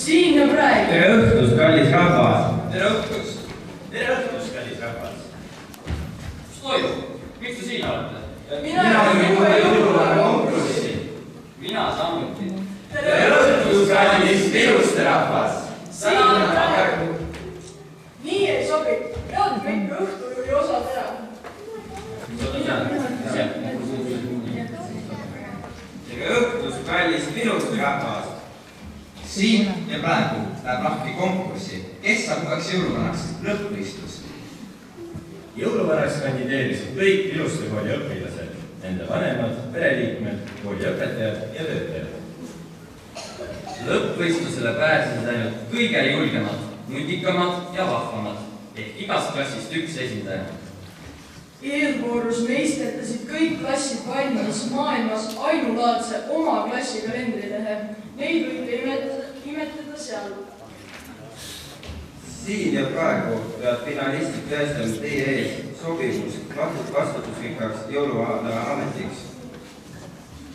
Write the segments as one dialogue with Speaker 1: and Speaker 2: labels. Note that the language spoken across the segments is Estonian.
Speaker 1: Siin ja praegu.
Speaker 2: Tere õhtust, kallis rahvas.
Speaker 3: Tere õhtust, kallis rahvas. Mis toimub? Miks te siin olete?
Speaker 1: Mina olen uue jõuluvana
Speaker 3: konkurssi. Mina samuti.
Speaker 1: Tere
Speaker 3: õhtust, kallis iluste rahvas.
Speaker 1: Siin ja praegu. Nii ei sobi. Pead me ikka õhtujuhi osad ära.
Speaker 2: Tere õhtust, kallis iluste rahvas.
Speaker 4: Siin ja praegu läheb lahti konkurssi, kes saab uueks jõuluvanaks lõppvõistlus.
Speaker 5: Jõuluvanaks kandideerisid kõik iluste kooli õpilased, nende vanemad, pereliikmed, kooli õpetajad ja töötajad.
Speaker 3: Lõppvõistlusele pääsesid ainult kõige julgemad, nutikamad ja vahvamad ehk igast klassist üks esindaja.
Speaker 1: Eelvoorus meisterdasid kõik klassid valmis maailmas ainulaadse oma klassi kalendrilehe. Neid võite imetleda seal.
Speaker 2: Siin ja praegu peavad finalistid tõestama teie ees sobivus vastutusrikkaks jõuluvana ametiks.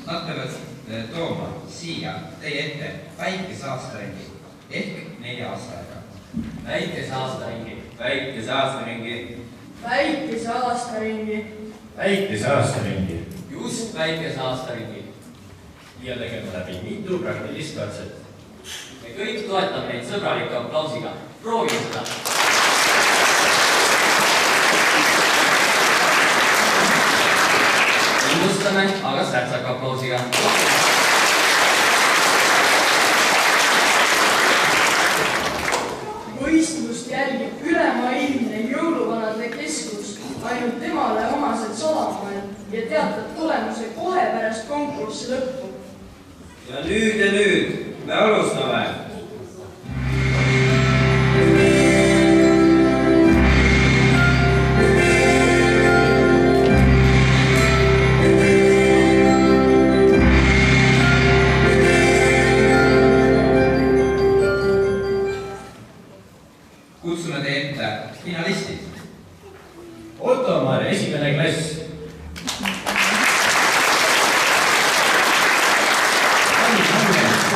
Speaker 4: Nad peavad tooma siia teie ette väikese aastaringi ehk 4 aastaega.
Speaker 3: Väikese aastaringi.
Speaker 2: Väikese aastaringi.
Speaker 1: Väikese aastaringi.
Speaker 5: Väikese aastaringi.
Speaker 3: Just väikese aastaringi.
Speaker 5: Ja tegema läbi mitu praktilist katset.
Speaker 3: Me kõik toetame neid sõbraliku aplausiga. Proovime seda. Innustame, aga särtsaka aplausiga.
Speaker 1: Võistlust jälgib ülemaailmne jõuluvanade keskus ainult temale omased salamael ja teatab tulemuse kohe pärast konkurssi lõppu.
Speaker 2: Ja nüüd me alustame.
Speaker 4: Kutsume teie ette finalistid.
Speaker 5: Ottomaare esimene klass.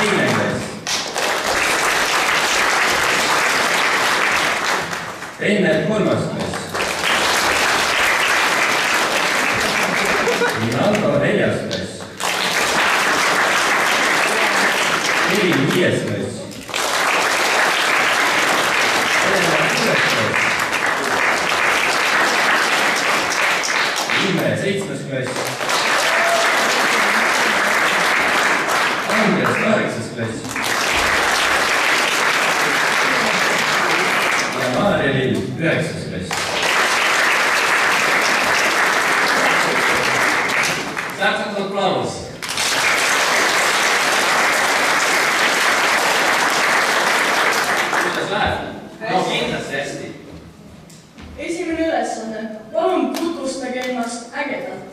Speaker 5: Teine klass. Enne 3. klass. Rinaldo 4. klass. Kevin 5. klass. Ime 7. klass. Andres 8. klass. Ja Maarjalill 9. klass.
Speaker 3: Särtsakas aplaus. Kuidas läheb? No kindlasti hästi.
Speaker 1: Esimene ülesanne. Palun tutvustage ennast ägedalt.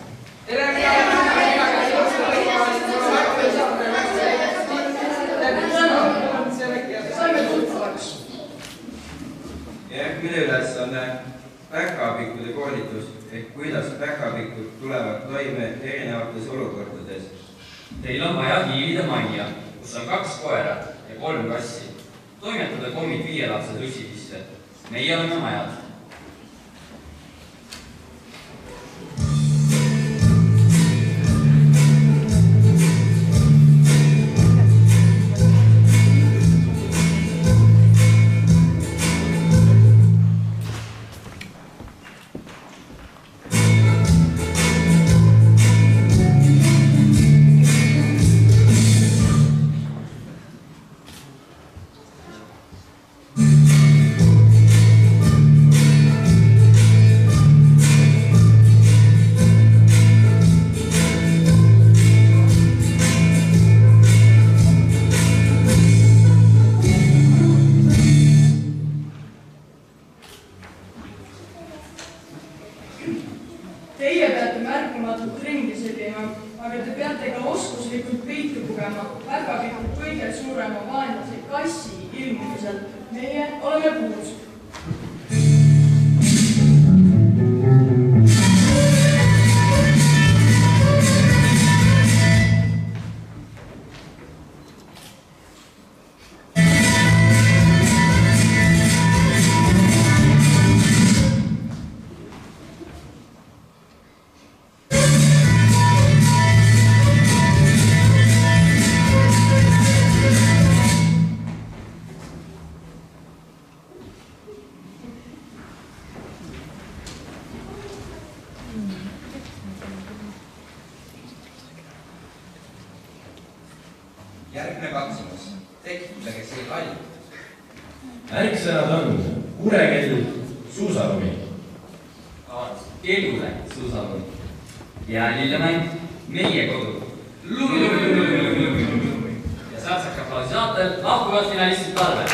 Speaker 1: Saime tuttavaks.
Speaker 2: Järgmine ülesanne päkapikkude koolitus ehk kuidas päkapikud tulevad toime erinevates olukordades.
Speaker 3: Teil on vaja hiilida majja, kus on 2 koera ja 3 kassi. Toimetada kommid 5-lapse tussi sisse. Meie oleme majad.
Speaker 1: Teie peate märkamatult ringi sebima, aga te peate ka oskuslikult peitu pugema päkapikud kõige suurema vaenlase kassi ilmumisel. Meie oleme puus.
Speaker 4: järgmine katsumus. Tekitage see hall.
Speaker 5: Märksõnad on kurekell, suusalumi.
Speaker 3: Kellule suusalumi. Jäälillemäng, meie kodu. Ja säätsaka aplausi saatel lahkuvad finalistid talve.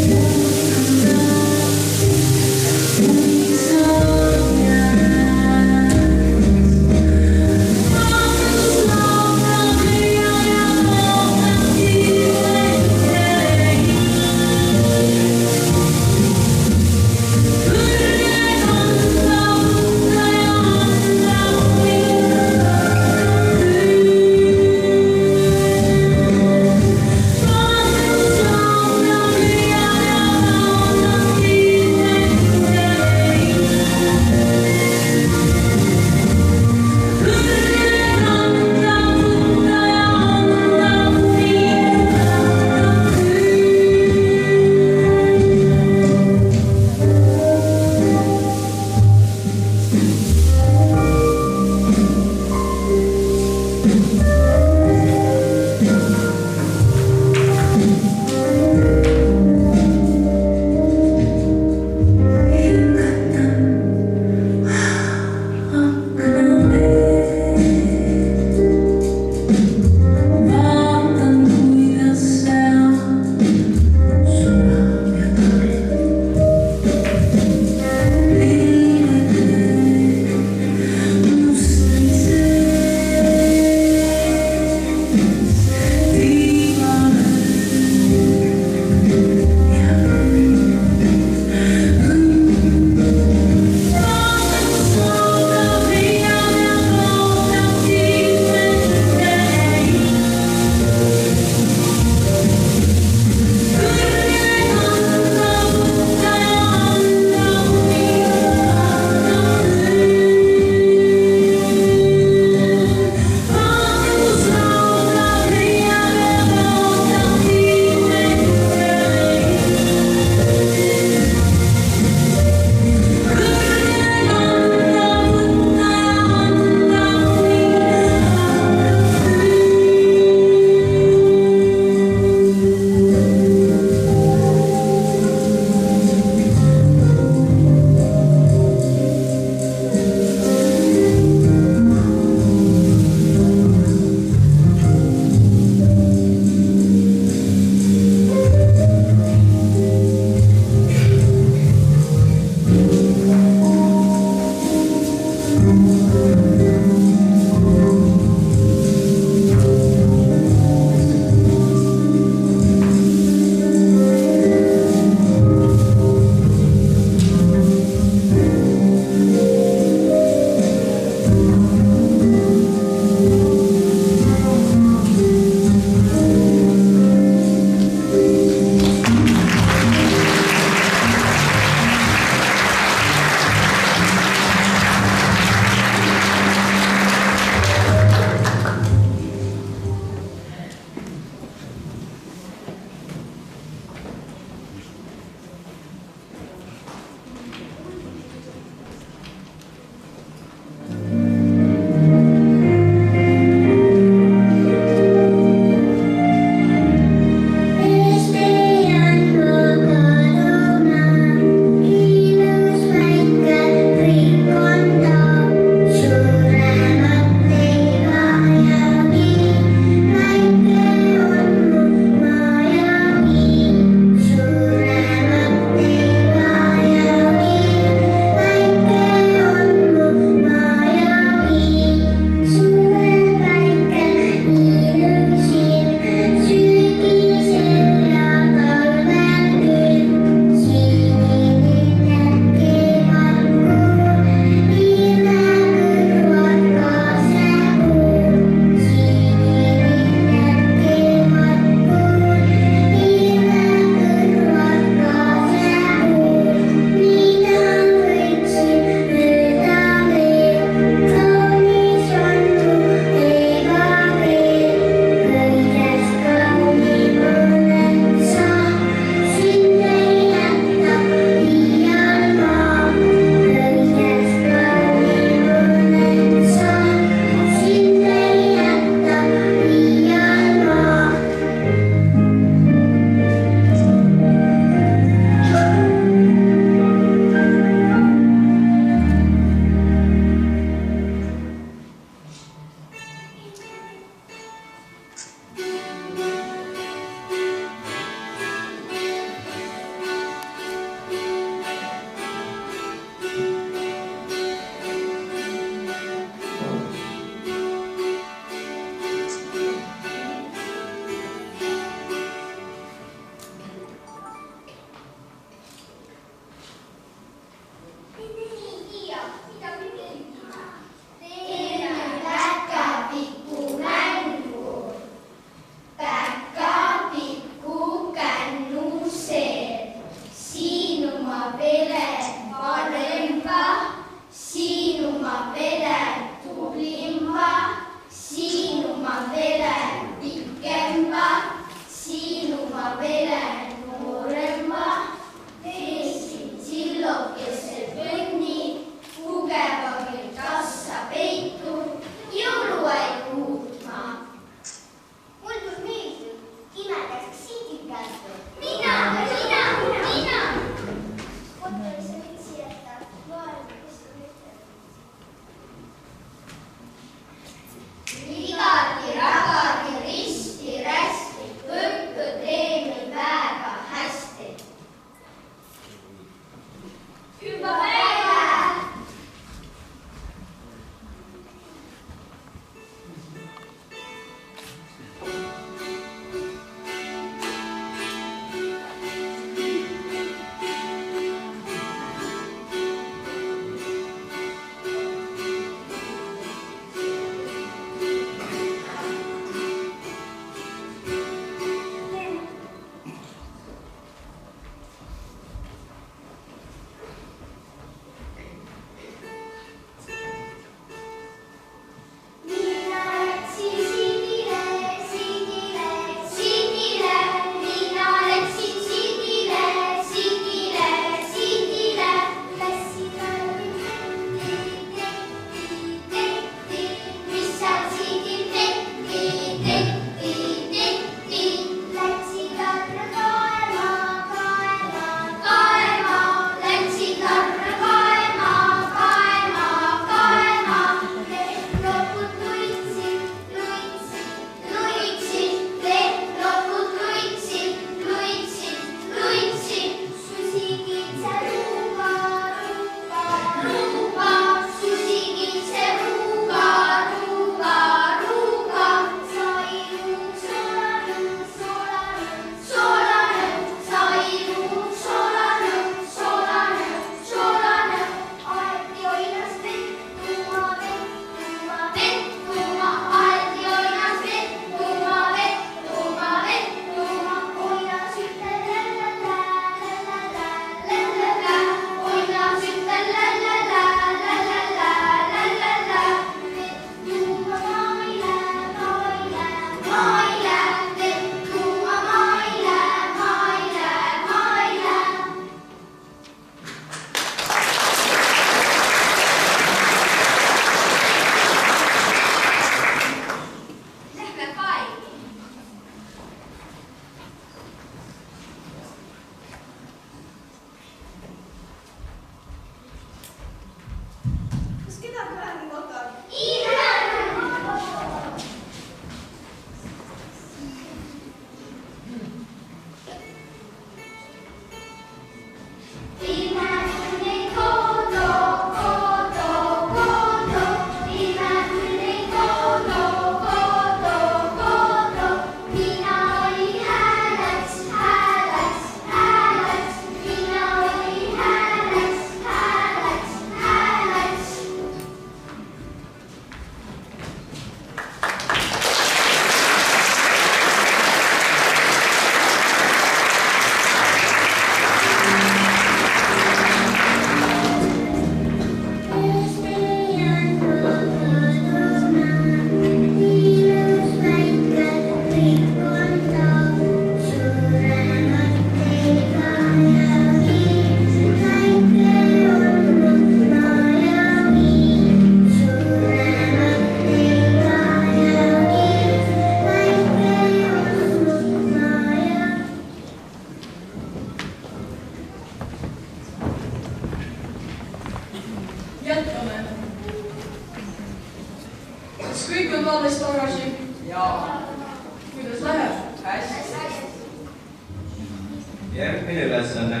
Speaker 2: järgmine ülesanne.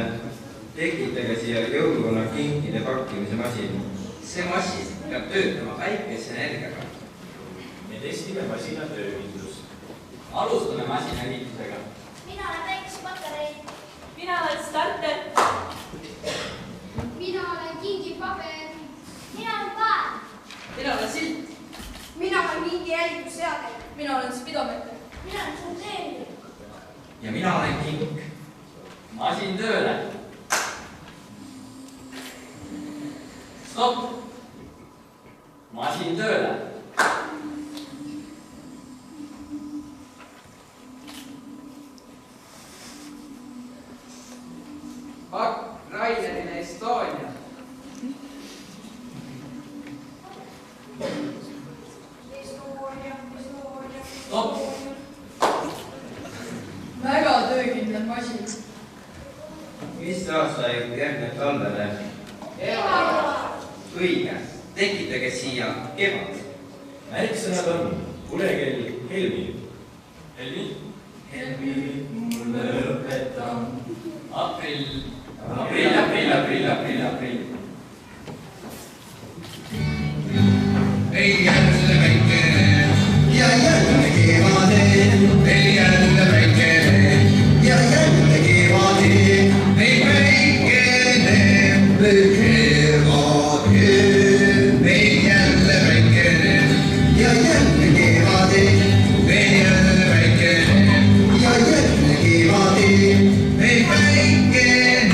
Speaker 2: Tekitage siia jõuluvana kinkide pakkimise masin.
Speaker 4: See masin peab töötama päikeseenergiaga.
Speaker 5: Me testime masina töökindlust.
Speaker 3: Alustame masina ehitusega.
Speaker 6: Mina olen päikesepatarei.
Speaker 1: Mina olen starter.
Speaker 6: Mina olen kingipaber. Mina olen päev.
Speaker 1: Mina olen silt.
Speaker 6: Mina olen mingi jälgitusseade.
Speaker 1: Mina olen spidomeeter.
Speaker 6: Mina olen sondeerija.
Speaker 4: Ja mina olen kink.
Speaker 3: Masin tööle. Stopp. Masin tööle.
Speaker 7: Pakk Rainerile Estonia.
Speaker 3: Stopp.
Speaker 1: Väga töökindel masin.
Speaker 2: Mis aasta järgneb talvele?
Speaker 4: Õige. Tekitage siia kevad.
Speaker 5: Märksõnad on kulekell, Helmi.
Speaker 3: Helmi.
Speaker 5: Helmi, mulle õpeta.
Speaker 3: Aprill.
Speaker 8: Ei jälle väikene ja jälle kevade, ei jälle väikene ja jälle kevade, ei väikene kevade, ei jälle väikene ja jälle kevade, ei jälle väikene ja jälle kevade, ei väikene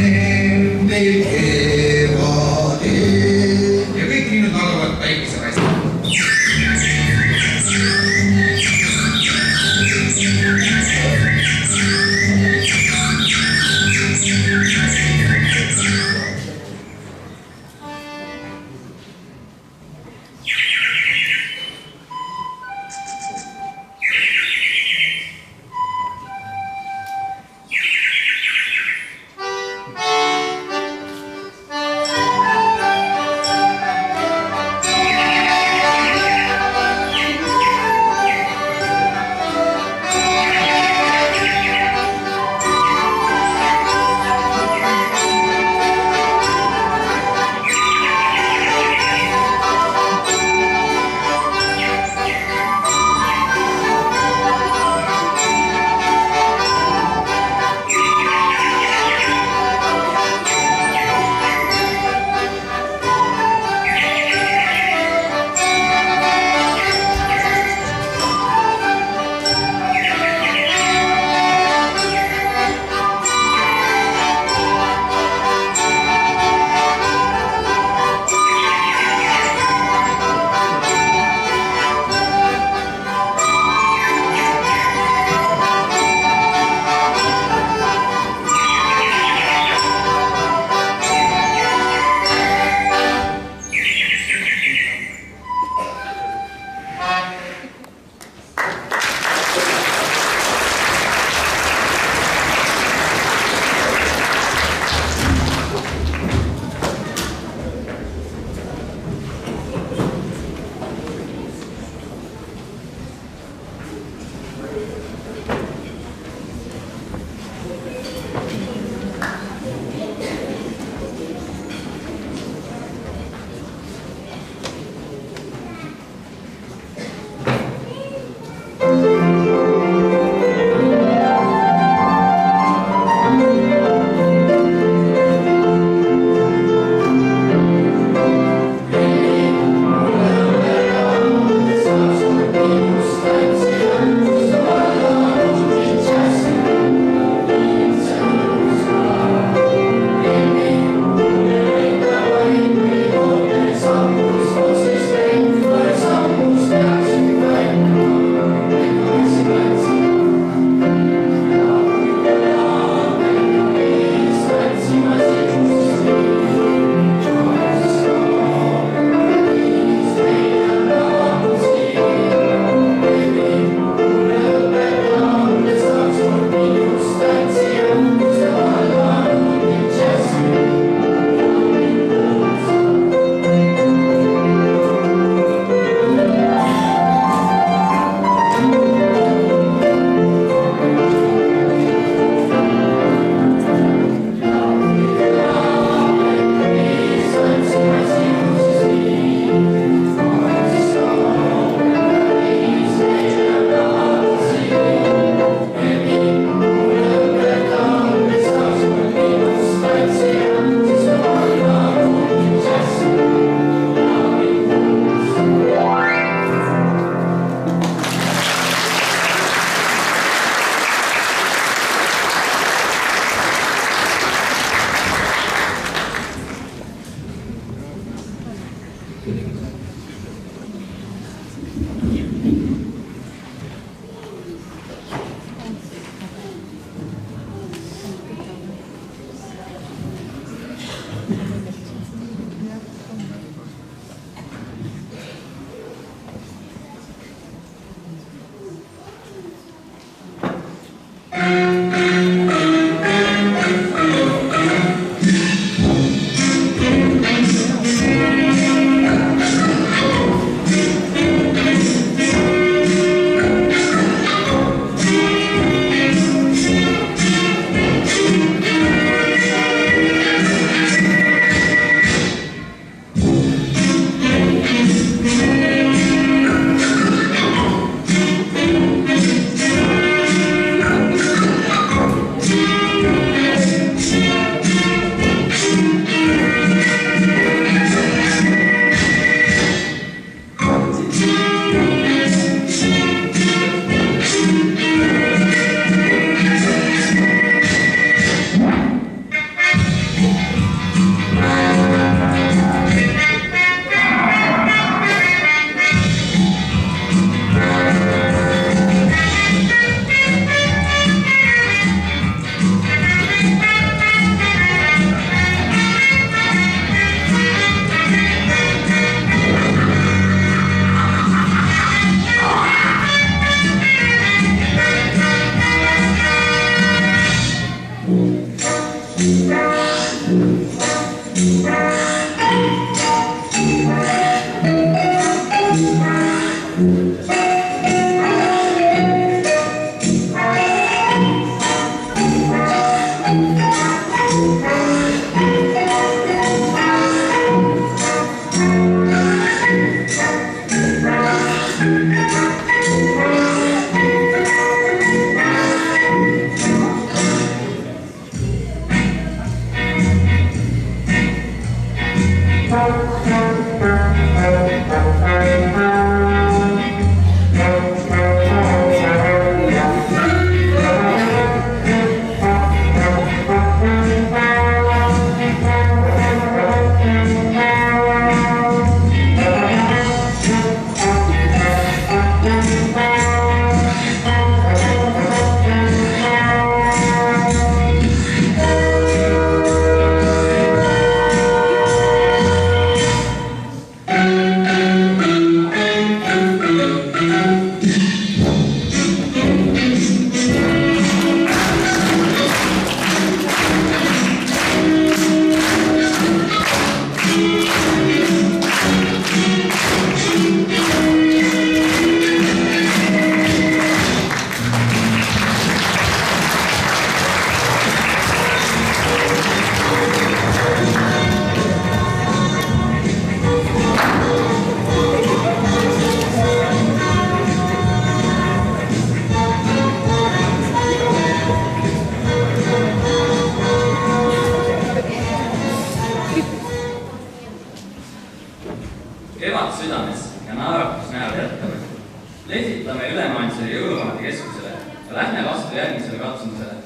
Speaker 4: astumisele.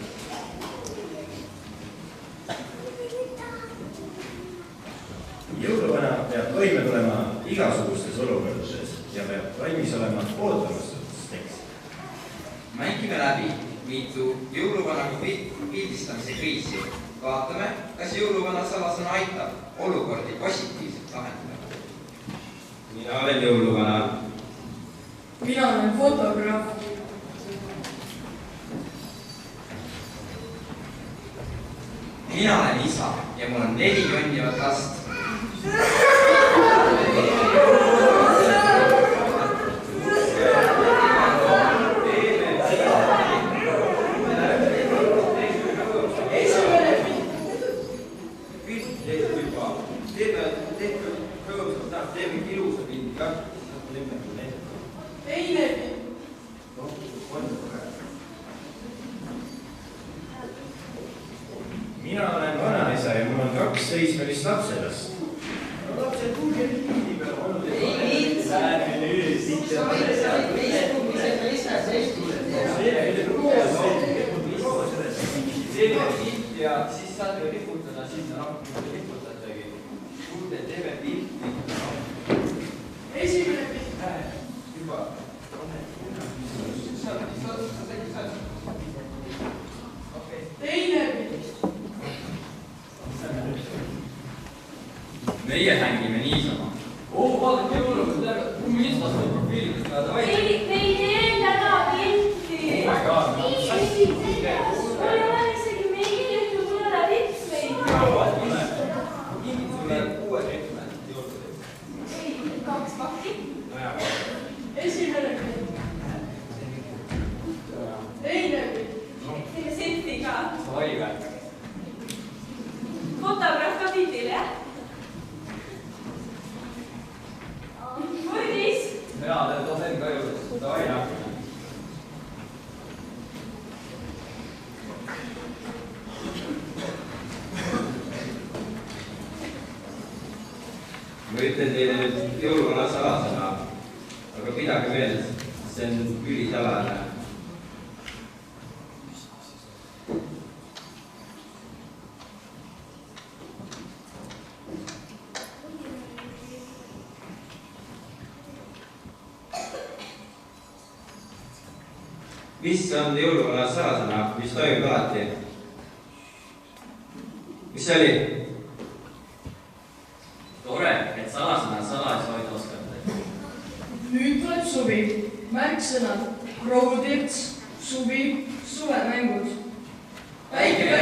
Speaker 5: Jõuluvana peab toime tulema igasugustes olukordades ja peab valmis olema ootamusteks.
Speaker 4: Mängime läbi mitu jõuluvanaga pildistamise kriisi. Vaatame, kas jõuluvana salasõna aitab olukordi positiivselt lahendada.
Speaker 2: Mina olen jõuluvana.
Speaker 1: Mina olen fotograaf.
Speaker 4: Mina olen isa ja mul on 4 jonnivat last.
Speaker 5: Mina olen vanaisa ja mul on 2 seismelist lapselast. Lapsed kuulge pildi peal olnud.
Speaker 7: ja siis saate liputada sinna rahvusele liputatagi. Kuulge, teeme pilti.
Speaker 1: Esimene pilt.
Speaker 7: Juba.
Speaker 1: Teine pilt.
Speaker 3: Meie hängime niisama.
Speaker 7: Vaadake jõuluvana, kui Instast on profiilidest vaja.
Speaker 6: Meil ei täna pilti.
Speaker 7: Oh my God.
Speaker 6: Mul ei ole isegi meili, kui mul ei ole ripsmeid.
Speaker 7: Kingid sulle 6 ripme jõuludes.
Speaker 6: 2 pakki.
Speaker 1: Esimene pilt. Teine pilt.
Speaker 6: Teeme selfie ka.
Speaker 7: Oi vä.
Speaker 6: Fotograaf ka pildil, jah? Võrdis.
Speaker 7: Jaa, tasen ka juures. Davai, jah.
Speaker 2: Ma ütlen teile nüüd jõuluvana salasõna, aga pidage meeles, see on ülisalane. Mis on jõuluvana salasõna, mis toimub alati? Mis see oli?
Speaker 3: Tore, et salasõna salajasi hoida oskate.
Speaker 1: Nüüd tuleb suvi. Märksõnad. Rohutirts, suvi, suvemängud. Päike.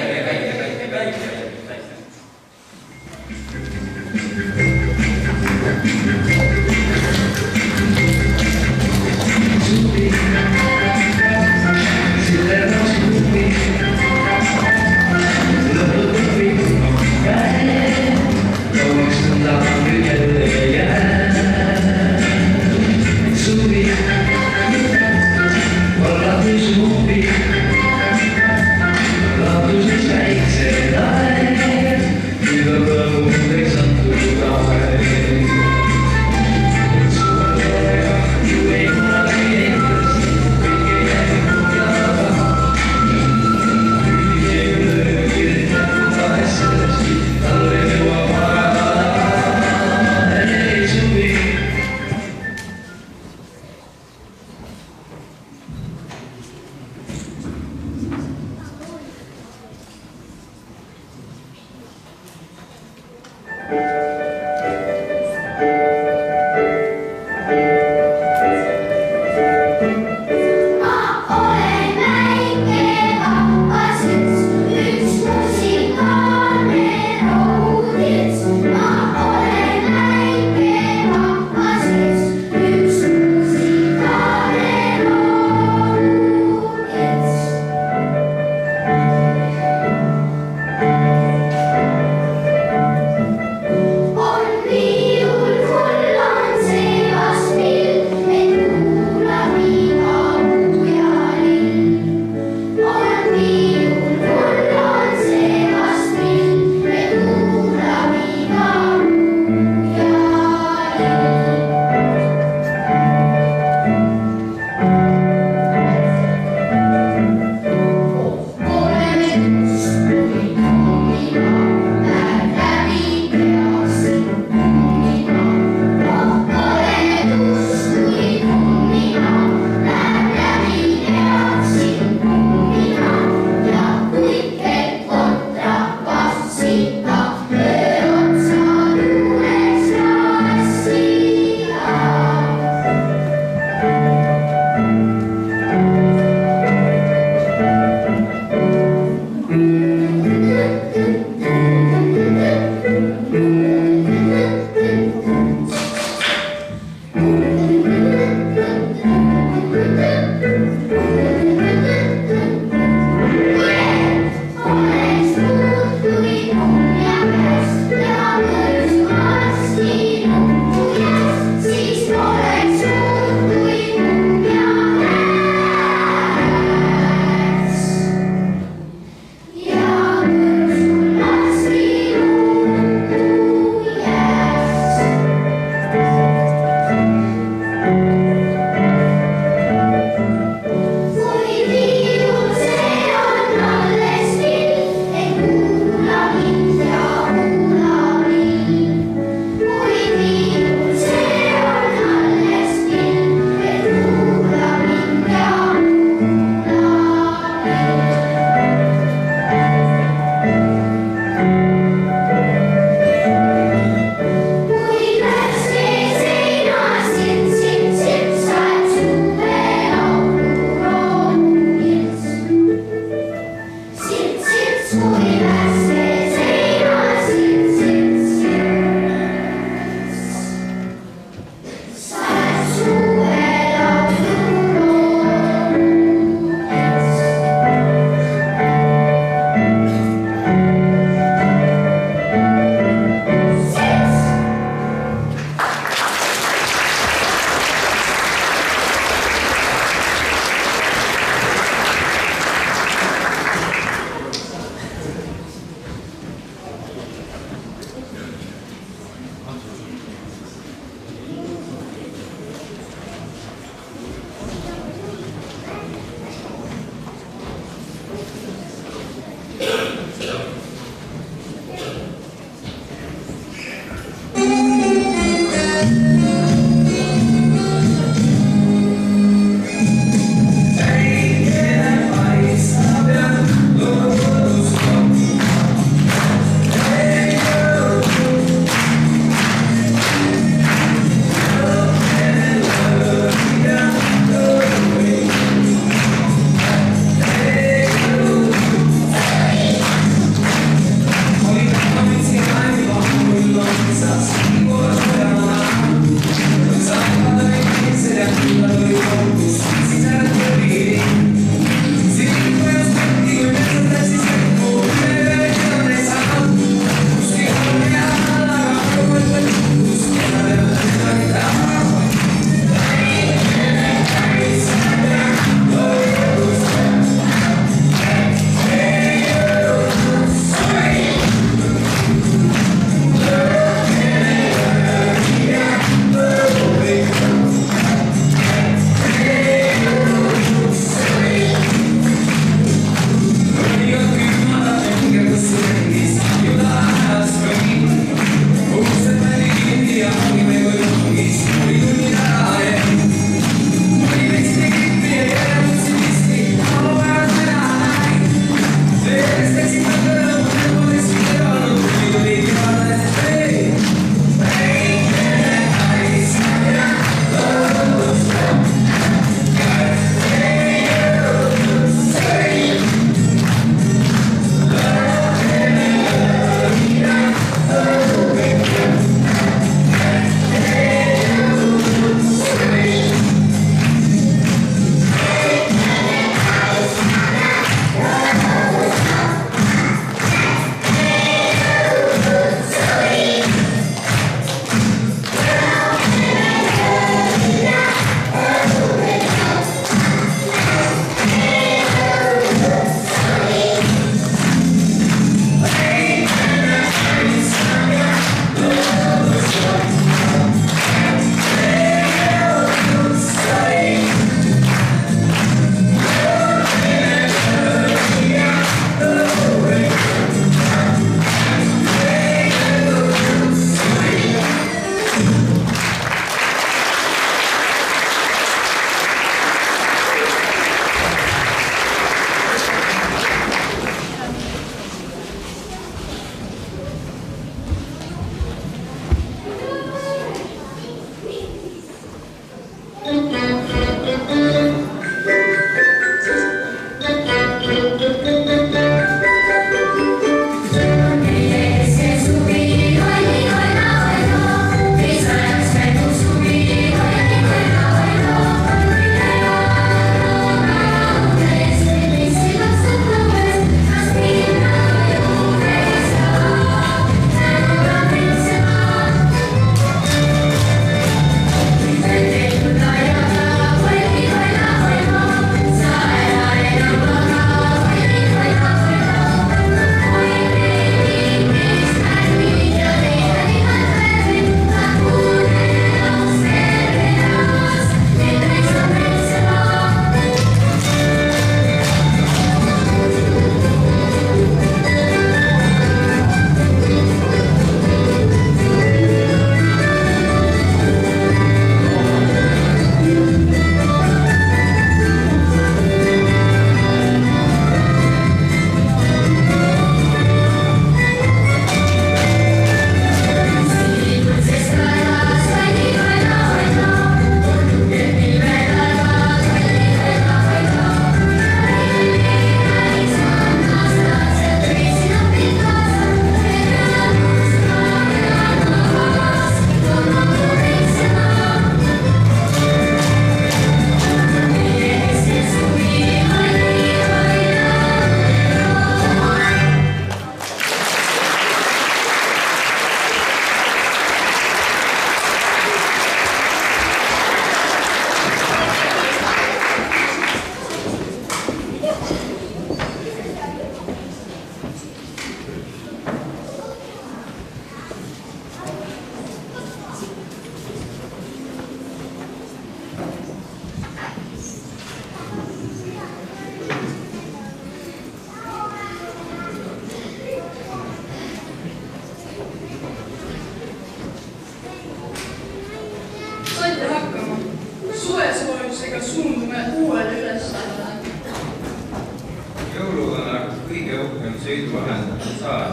Speaker 2: sõiduvahenduse saal.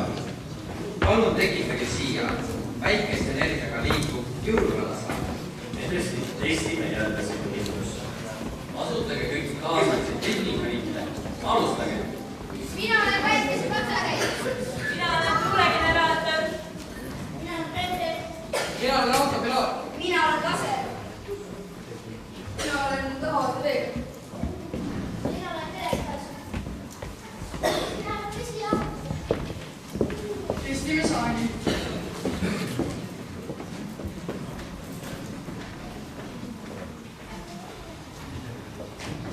Speaker 4: Palun tekitage siia väikest energiaga liikuv jõuluvanasaal.
Speaker 5: Me testime jälle sinu kindlusse.
Speaker 3: Asutage kõik kaasaegseid tehnikaliite. Alustage.
Speaker 6: Mina olen väikese patarei. Mina olen tuulegeneraator. Mina olen Peeter.
Speaker 7: Mina olen autopiloot.
Speaker 6: Mina olen laser. Mina olen tavatreeg. Mina olen telekas. Mina olen püsijaam.
Speaker 1: Testime saani.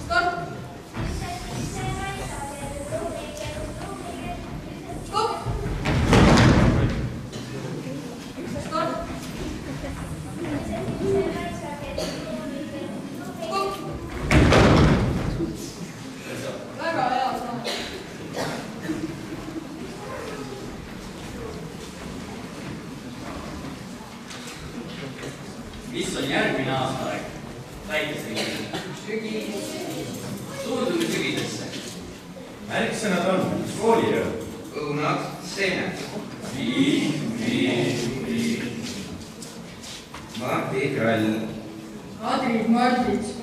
Speaker 1: Start. Stopp. Start. Väga hea saam.
Speaker 3: Mis on järgmine aastaaeg? Päikeseliikumine.
Speaker 7: Sügis.
Speaker 3: Suundume sügisesse.
Speaker 5: Märksõnad on kooliöö.
Speaker 4: Õunad, seened.
Speaker 2: Marti Krall.
Speaker 1: Kadri Martits.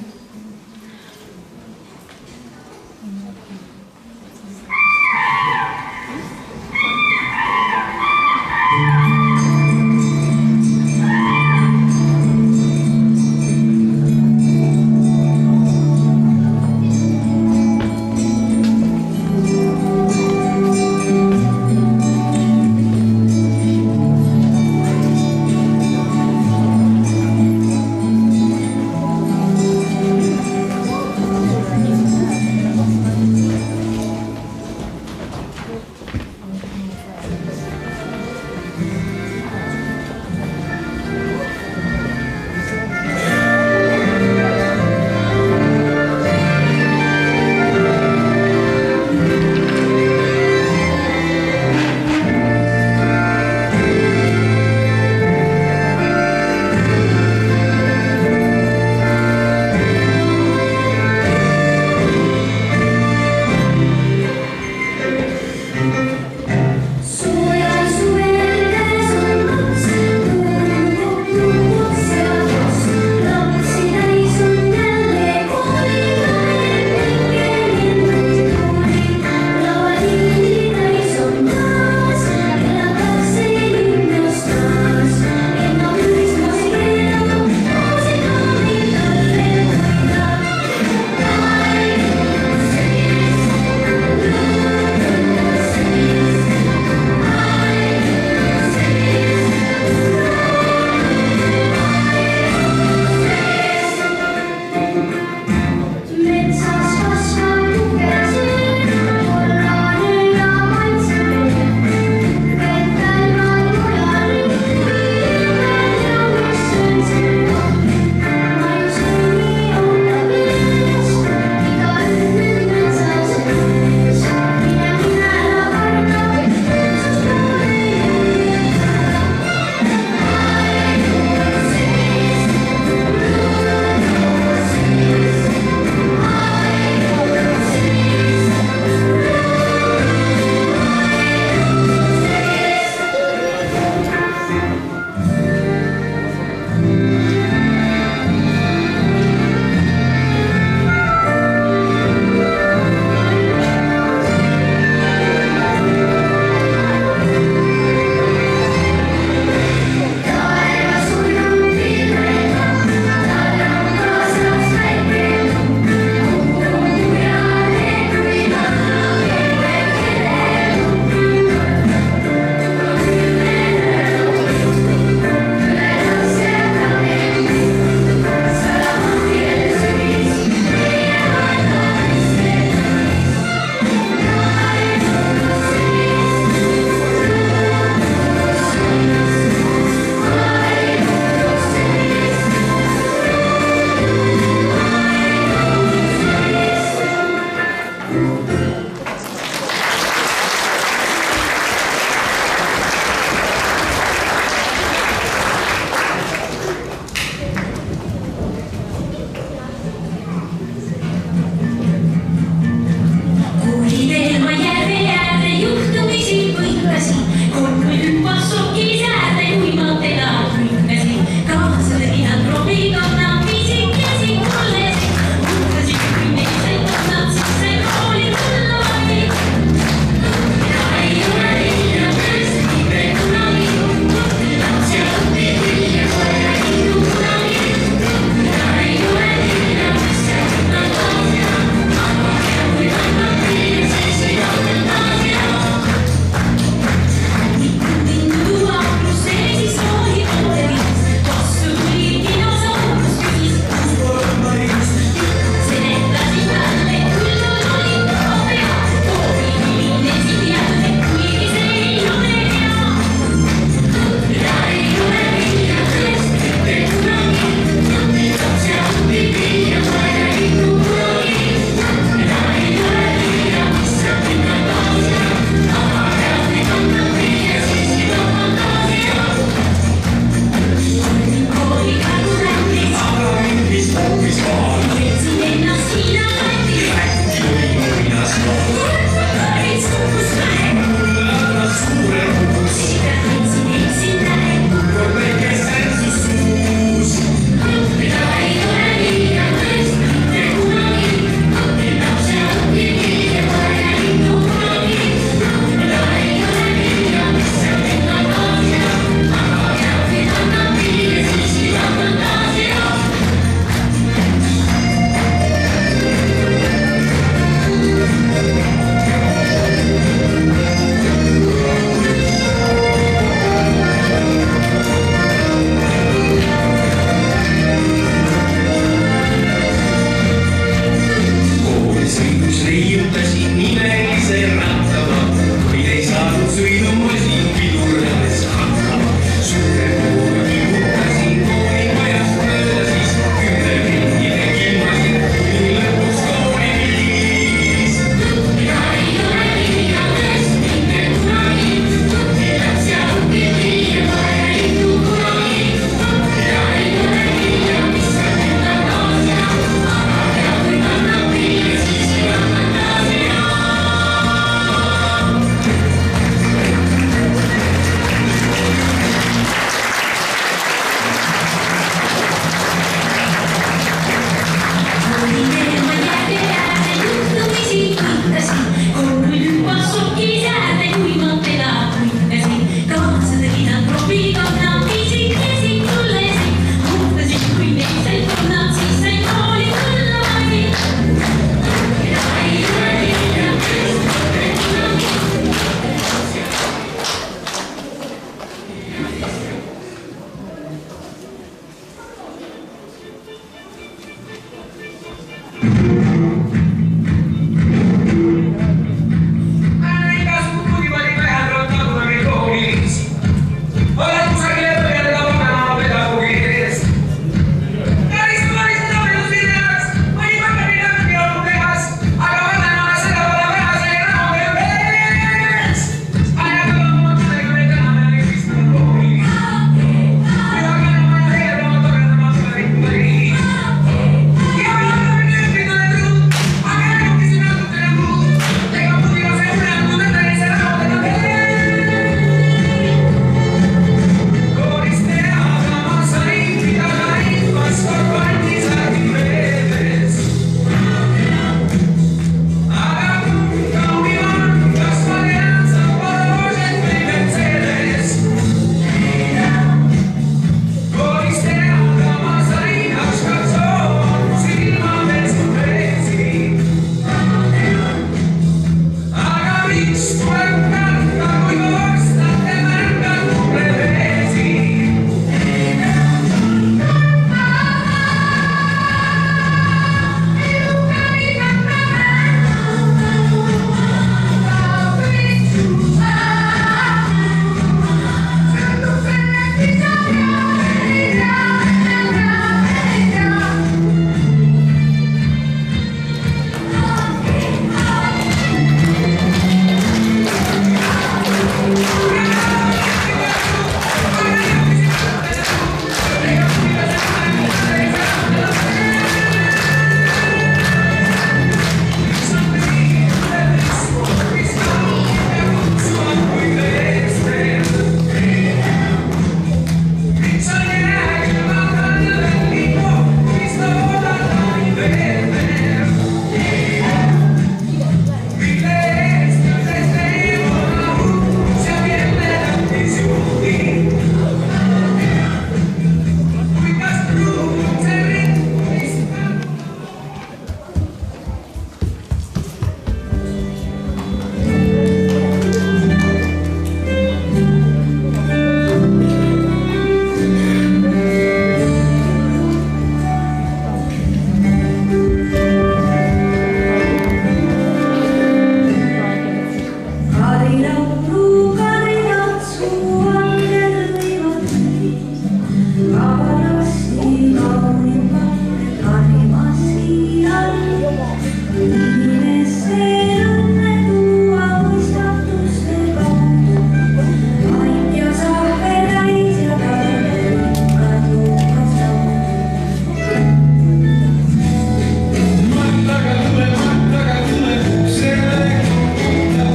Speaker 8: Mattaga tule, selle kohta,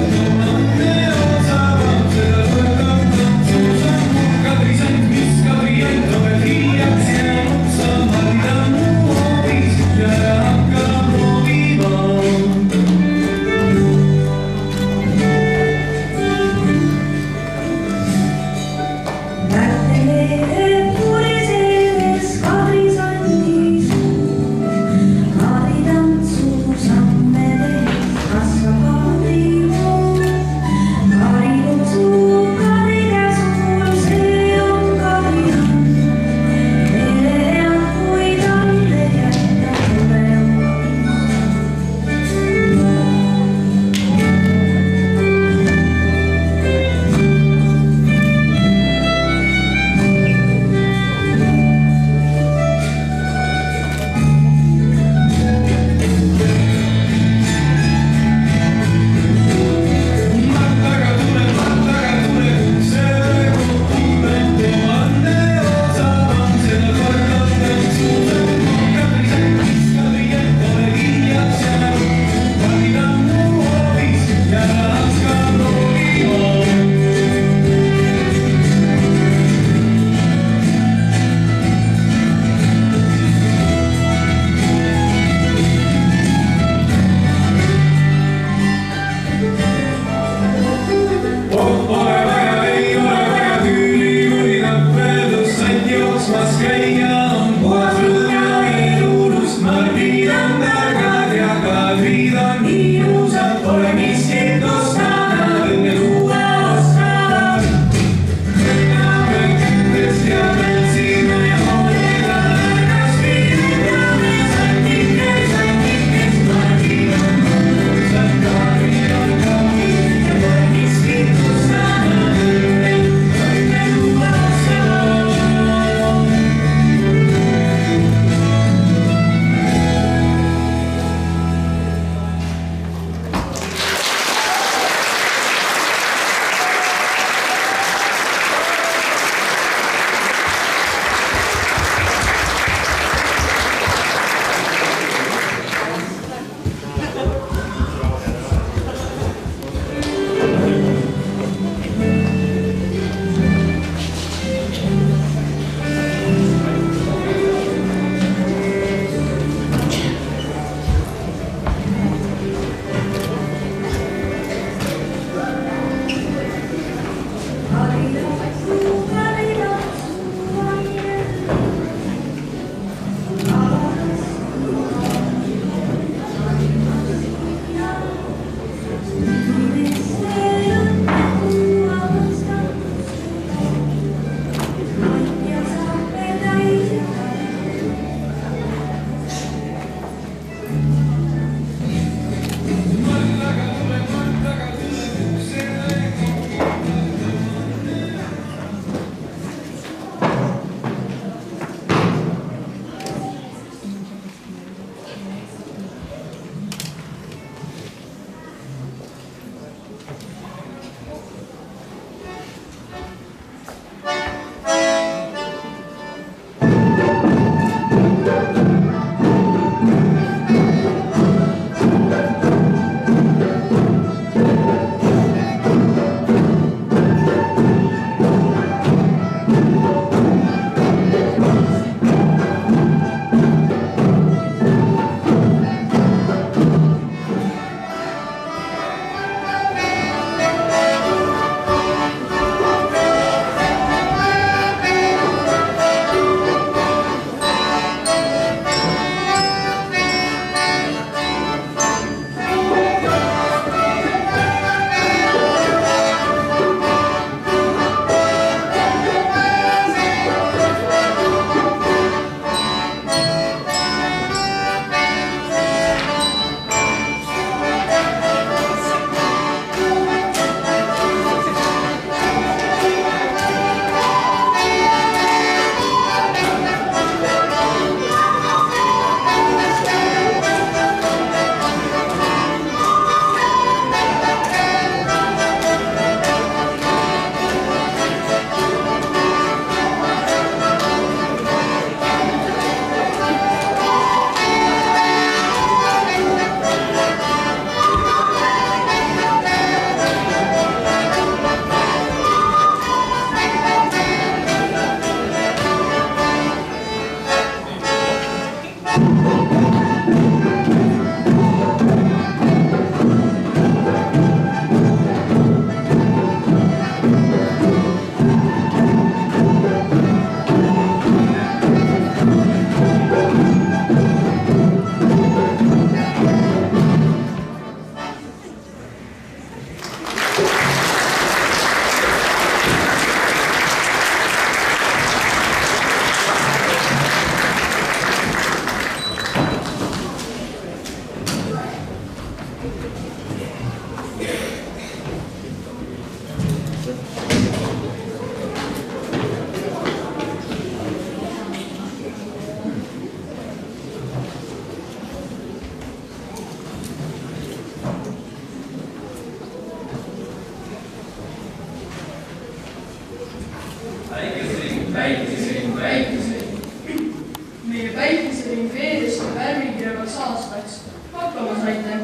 Speaker 1: Meie päikesering veedest ja värvikirjavaks aastaks. Hakkama saite.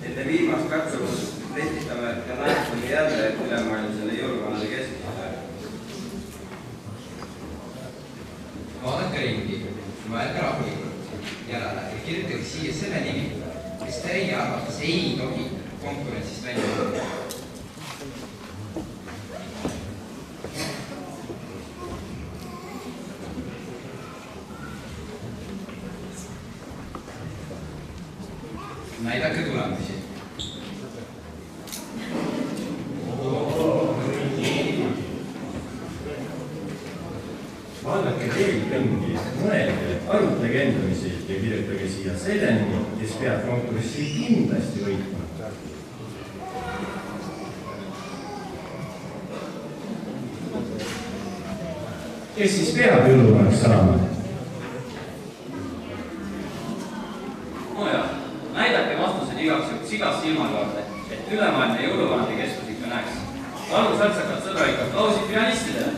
Speaker 2: Enne viimast katsumust letitame ja nähtame jälle ülemaailmsele jõuluvanade keskusele.
Speaker 4: Vaadake ringi, mõelge rahulikult järele ja kirjutage siia selle nimi, kes teie arvates ei tohi konkurentsist välja tulla. Näidake tulemusi.
Speaker 5: Vaadake teid ringi, mõelge, arutage endamisi ja kirjutage siia selle nimi, kes peab konkurssi kindlasti võitma. Kes siis peab jõuluvanaks saama?
Speaker 3: Näidake vastused igaks juhuks igast silmakaarte, et ülemaailmne jõuluvanade keskus ikka näeks. Palun särtsakad sõbralikud aplausid pianistidele.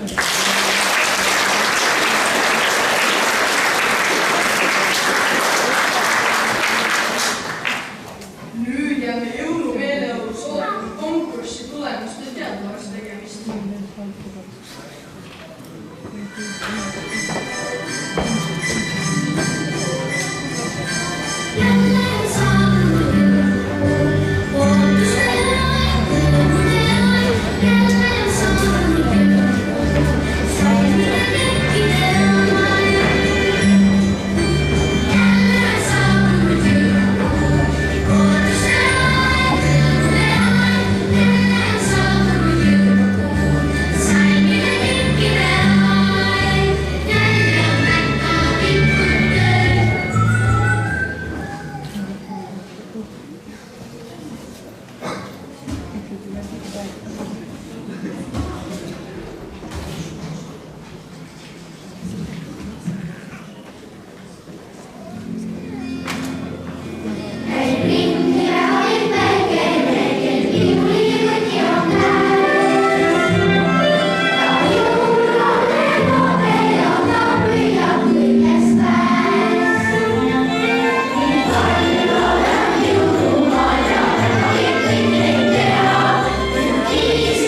Speaker 1: Nüüd jääme jõulumeeleolu soovitanud konkurssi tulemuste teadvaks tegemist.
Speaker 6: Please.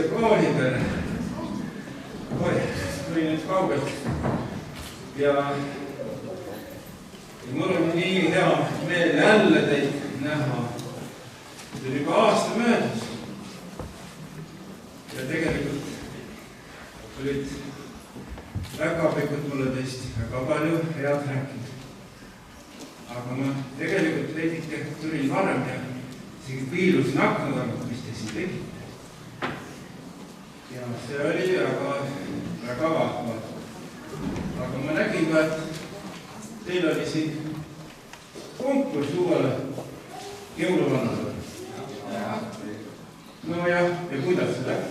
Speaker 9: siia kooli peale. Tuli nüüd kaugelt. Ja mul on nii hea meel jälle teid näha. See on juba aasta möödas. Ja tegelikult olid päkapikud mulle teist väga palju head rääkinud. Aga ma tegelikult veidike tulin varem ja isegi piilusin akna tagant, mis te siin tegite. Ja see oli väga vahva. Aga ma nägin ka, et teil oli siin konkurss uuele jõuluvannale. No ja kuidas see läks?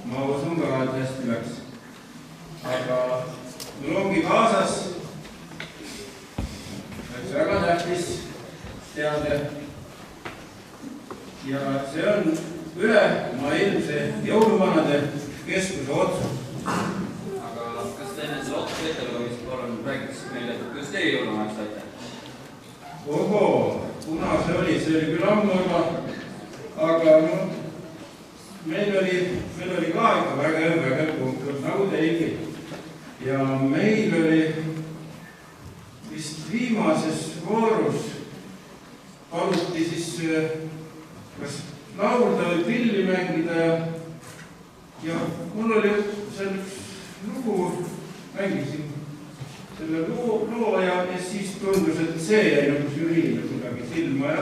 Speaker 9: Ma usun ka, et hästi läks. Aga mul ongi kaasas üks väga tähtis teade. Ja see on ülemaailmse jõuluvanade keskuse otsus.
Speaker 3: Aga kas te enne selle otsuse ettelugemist palun räägiks meile, kuidas teie jõuluvanaks saite?
Speaker 9: Ohoo, kuna see oli küll ammu juba, aga meil oli ka ikka väga konkurss, nagu teilgi. Ja meil oli vist viimases voorus paluti siis kas laulda või pilli mängida ja mul oli seal üks lugu, mängisin selle loo ja siis tundus, et see jäi nagu žüriile kuidagi silma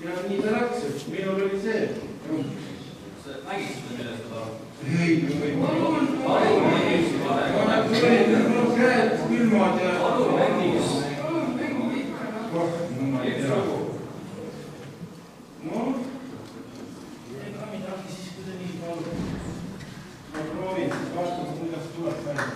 Speaker 9: ja nii ta läks, et minul oli see.
Speaker 3: Mängiksite millest seda?
Speaker 9: Ei, käed külmad ja... ma ei tea. No, ei ka midagi siis, kui te nii palju. Ma proovin, vaatame, kuidas tuleb välja.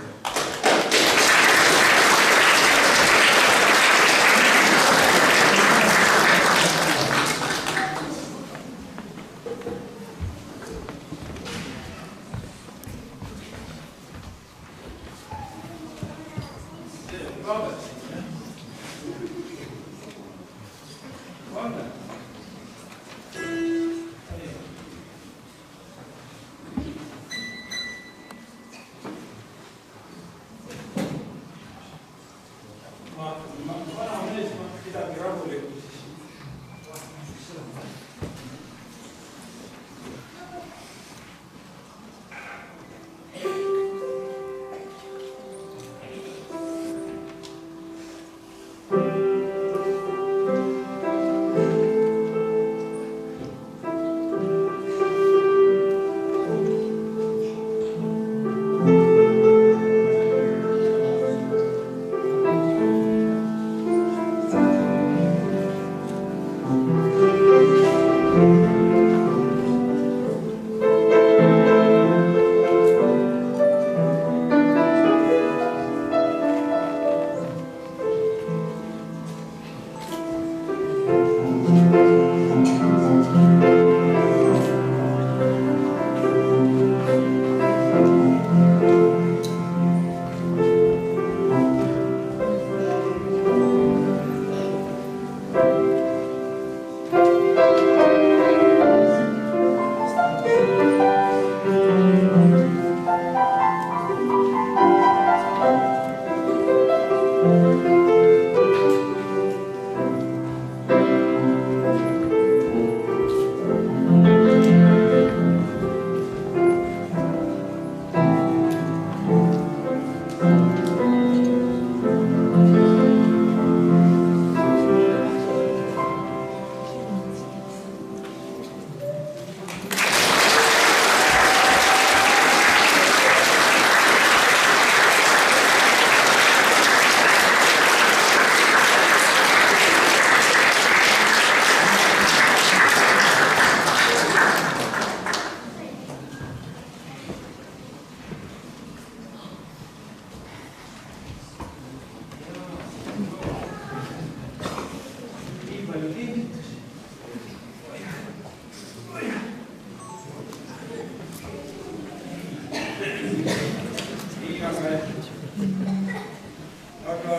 Speaker 9: Aga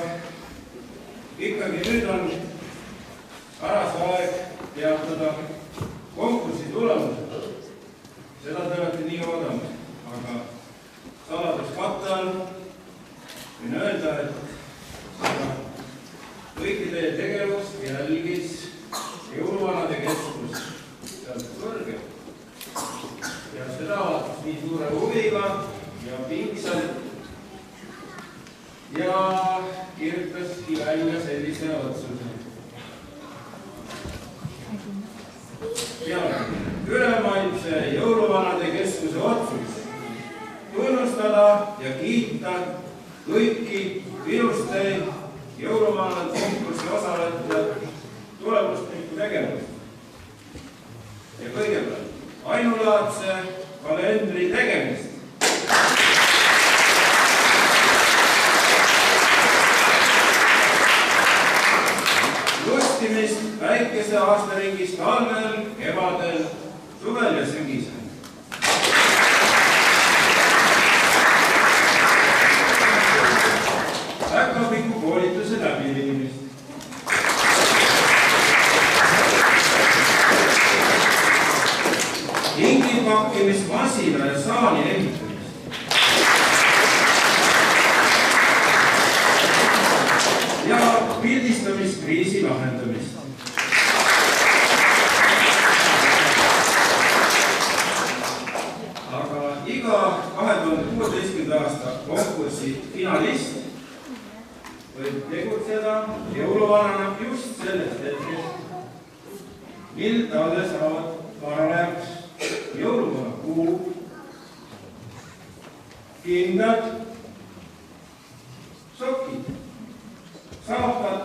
Speaker 9: ikkagi nüüd on paras aeg teatada jõuluvanade keskus sealt kõrgel. Ja seda vaatas nii suure huviga ja pingsalt ja kirjutaski välja sellise otsuse. Ülemaailmse jõuluvanade keskuse otsus tunnustada ja kiita kõiki ilusteid jõuluvanade konkursi osalejate tulemuslikku tegevust. Ja kõigepealt ainulaadse kalendri tegemist. Lustimist väikese aastaringis talvel, kevadel, suvel ja sügisel. Päkapiku koolituse läbiviimist. Kingipakkimismasina ja saani ehitamist. Ja pildistamiskriisi lahendamist. Aga iga 2016. aasta konkursi finalist võib tegutseda jõuluvanana just sellest hetkest, mil talle saavad parajaks jõuluvana kuu, kindad, sokid, saapad,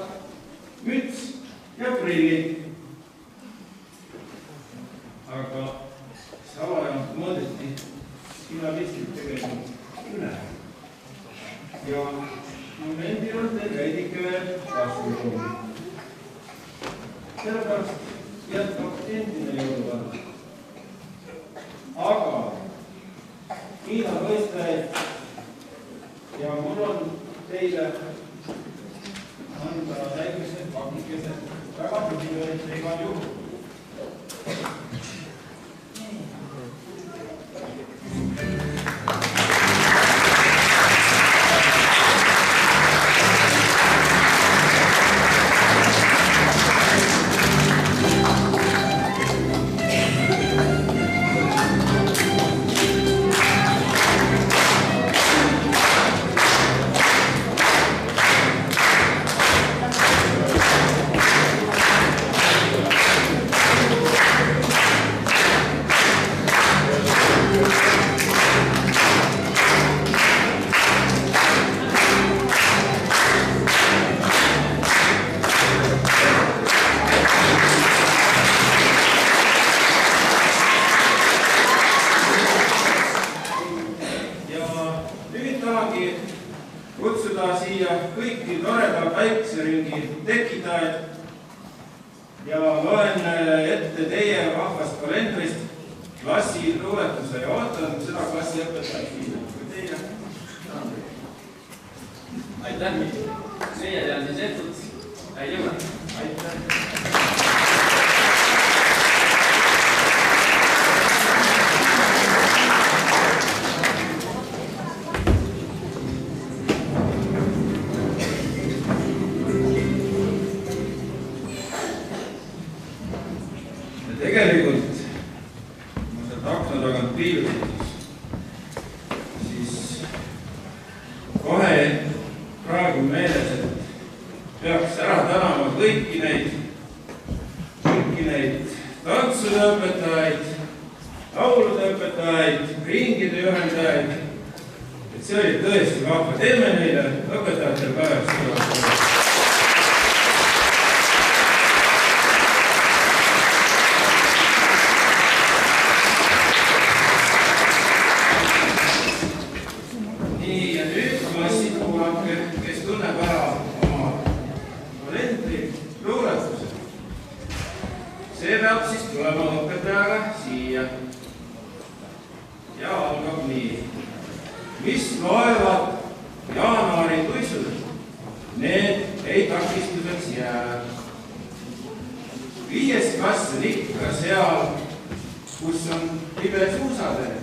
Speaker 9: müts ja prillid. Aga salaja mõõdeti finalistid tegelikult üle. Ja momendil on teil veidike veel kasvuruumi. Sellepärast jätkab endine jõuluvana. Aga kiidavõistlejaid ja mul on teile anda väikesed pakikesed väga tõsiselt igal juhul. Kutsuda siia kõiki toreda päikseringi tekitajaid ja loen ette teie vahvast kalendrist klassi luuletuse ja ootan seda klassi õpetajat siia. Teie?
Speaker 7: Aitäh! Meie tean siis etud. Aitäh! Aitäh!
Speaker 9: Tegelikult ma sealt akna tagant piilusin, siis kohe praegu meeles, et peaks ära tänama kõiki neid tantsude õpetajaid, laulude õpetajaid, ringide juhendajaid. Et see oli tõesti vahva. Teeme neile õpetajatel päevaks seda. Kes tunneb ära oma kalendri luuletuse. See peab siis tulema õpetajaga siia. Ja algab nii. Mis loevad jaanuari tuisud? Need ei takistuseks jää. 5. klass on ikka seal, kus on libe suusatee.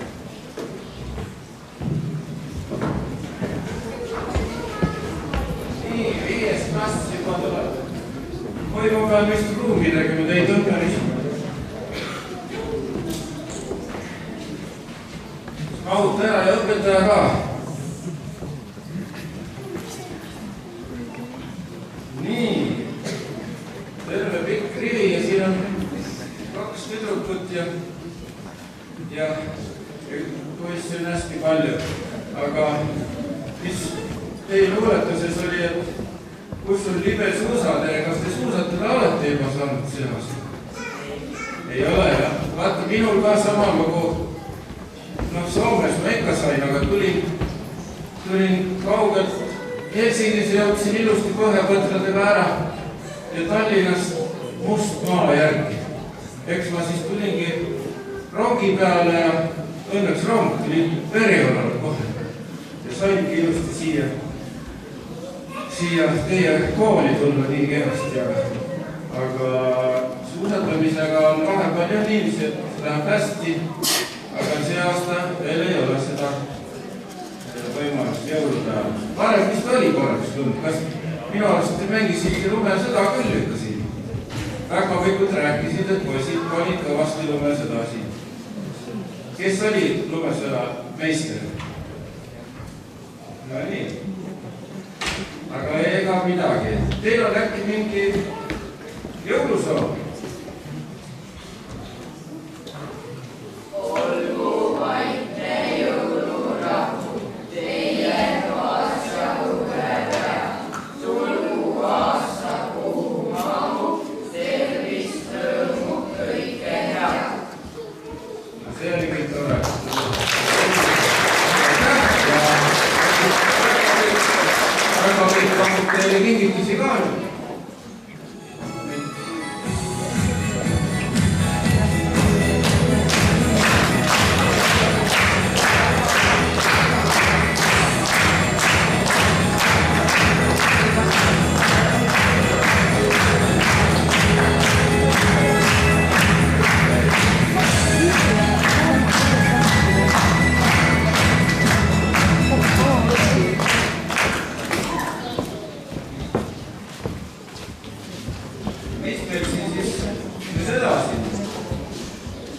Speaker 9: Klass juba tuleb. või ma pean vist ruumi tegema, te ei tõmba niisugune. Mahuta ära ja õpetaja ka. Nii, terve pikk rivi ja siin on 2 tüdrukut ja poissi on hästi palju. Aga mis teie luuletuses oli, et kus on libe suusatee, kas te suusatada olete juba saanud see aasta? Ei ole, jah. Vaata, minul ka sama lugu. Soomes ma ikka sain, aga tulin kaugelt Helsingis ja jõudsin ilusti põhjapõtradega ära ja Tallinnast must maa järgi. Eks ma siis tulingi rongi peale ja õnneks rong tuli Veriolale kohe ja saingi ilusti siia teie kooli tulla nii kehvasti, aga suusatamisega on vahepeal jah niiviisi, et läheb hästi. Aga see aasta veel ei ole seda võimalust jõulupäeval. Varem vist oli korraks lund, kas minu arust te mängisite lumesõda küll ikka siin. Päkapikud rääkisid, et poisid panid kõvasti lumesõda siin. Kes oli lumesõda meister? No nii. Aga ega midagi. Teil on äkki mingi jõulusoov? Teile kingitusi ka nüüd.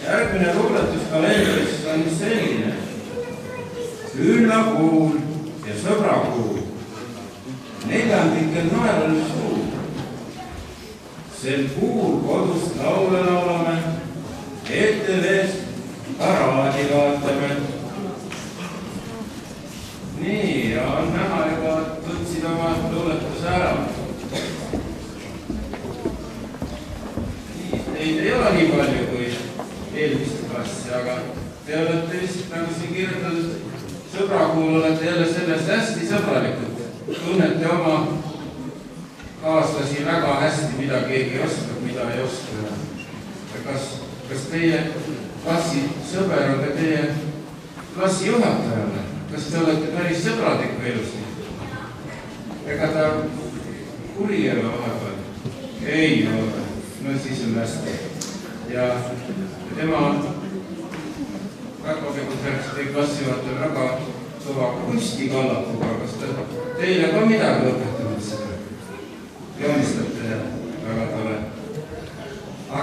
Speaker 9: Järgmine luuletuskalendris on selline. Küünlakuul ja sõbrakuul. Neljandikel naeral suur. Sel kuul kodust laule laulame. ETV-s paraadi vaatame. Nii, ja on näha juba tundsid oma luuletuse ära. Teid ei ole nii palju kui eelmist klassi, aga te olete vist, nagu siin kirjutatud, sõbrakuul olete jälle sellest hästi sõbralikud. Tunnete oma kaaslasi väga hästi, mida keegi oskab, mida ei oska. Kas teie klassi sõber on ka teie klassi juhatajale? Kas te olete päris sõbradiku elusi? Ega ta kuri ei ole vahepeal? Ei ole. No siis on hästi. Ja tema väga peetud rääkis teie klassijuhataja väga kõva kunstikallakuga. Kas teile ka midagi õpetavad seda? Joonistate ja väga tore.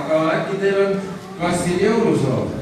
Speaker 9: Aga äkki teil on klassil jõulusoov?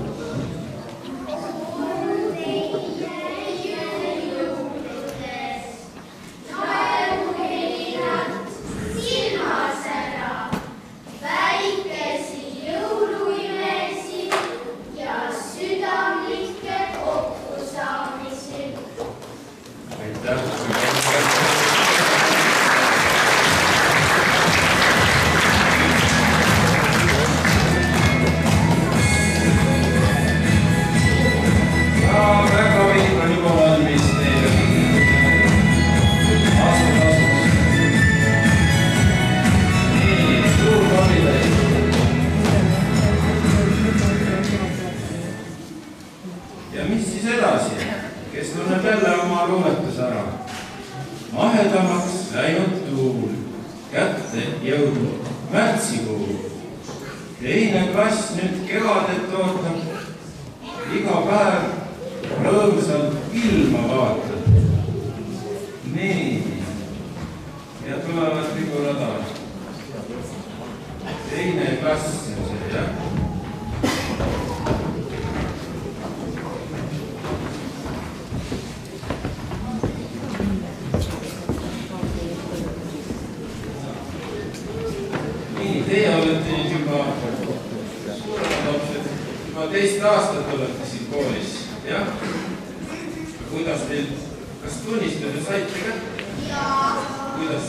Speaker 9: Ja mis siis edasi? Kes tunneb jälle oma luuletus ära? Mahedamaks läinud tuul, kätte jõudnud märtsikuu. Teine klass nüüd kevadet ootab, iga päev rõõmsalt ilma vaatab. Nii, ja tulevad vigurad aeg. klass on see, jah. Nii, teie olete nüüd juba suuremad lapsed, juba teist aastat olete siin koolis, jah? Kuidas teil, kas tunnistada saite ka?
Speaker 6: Jaa.
Speaker 9: Kuidas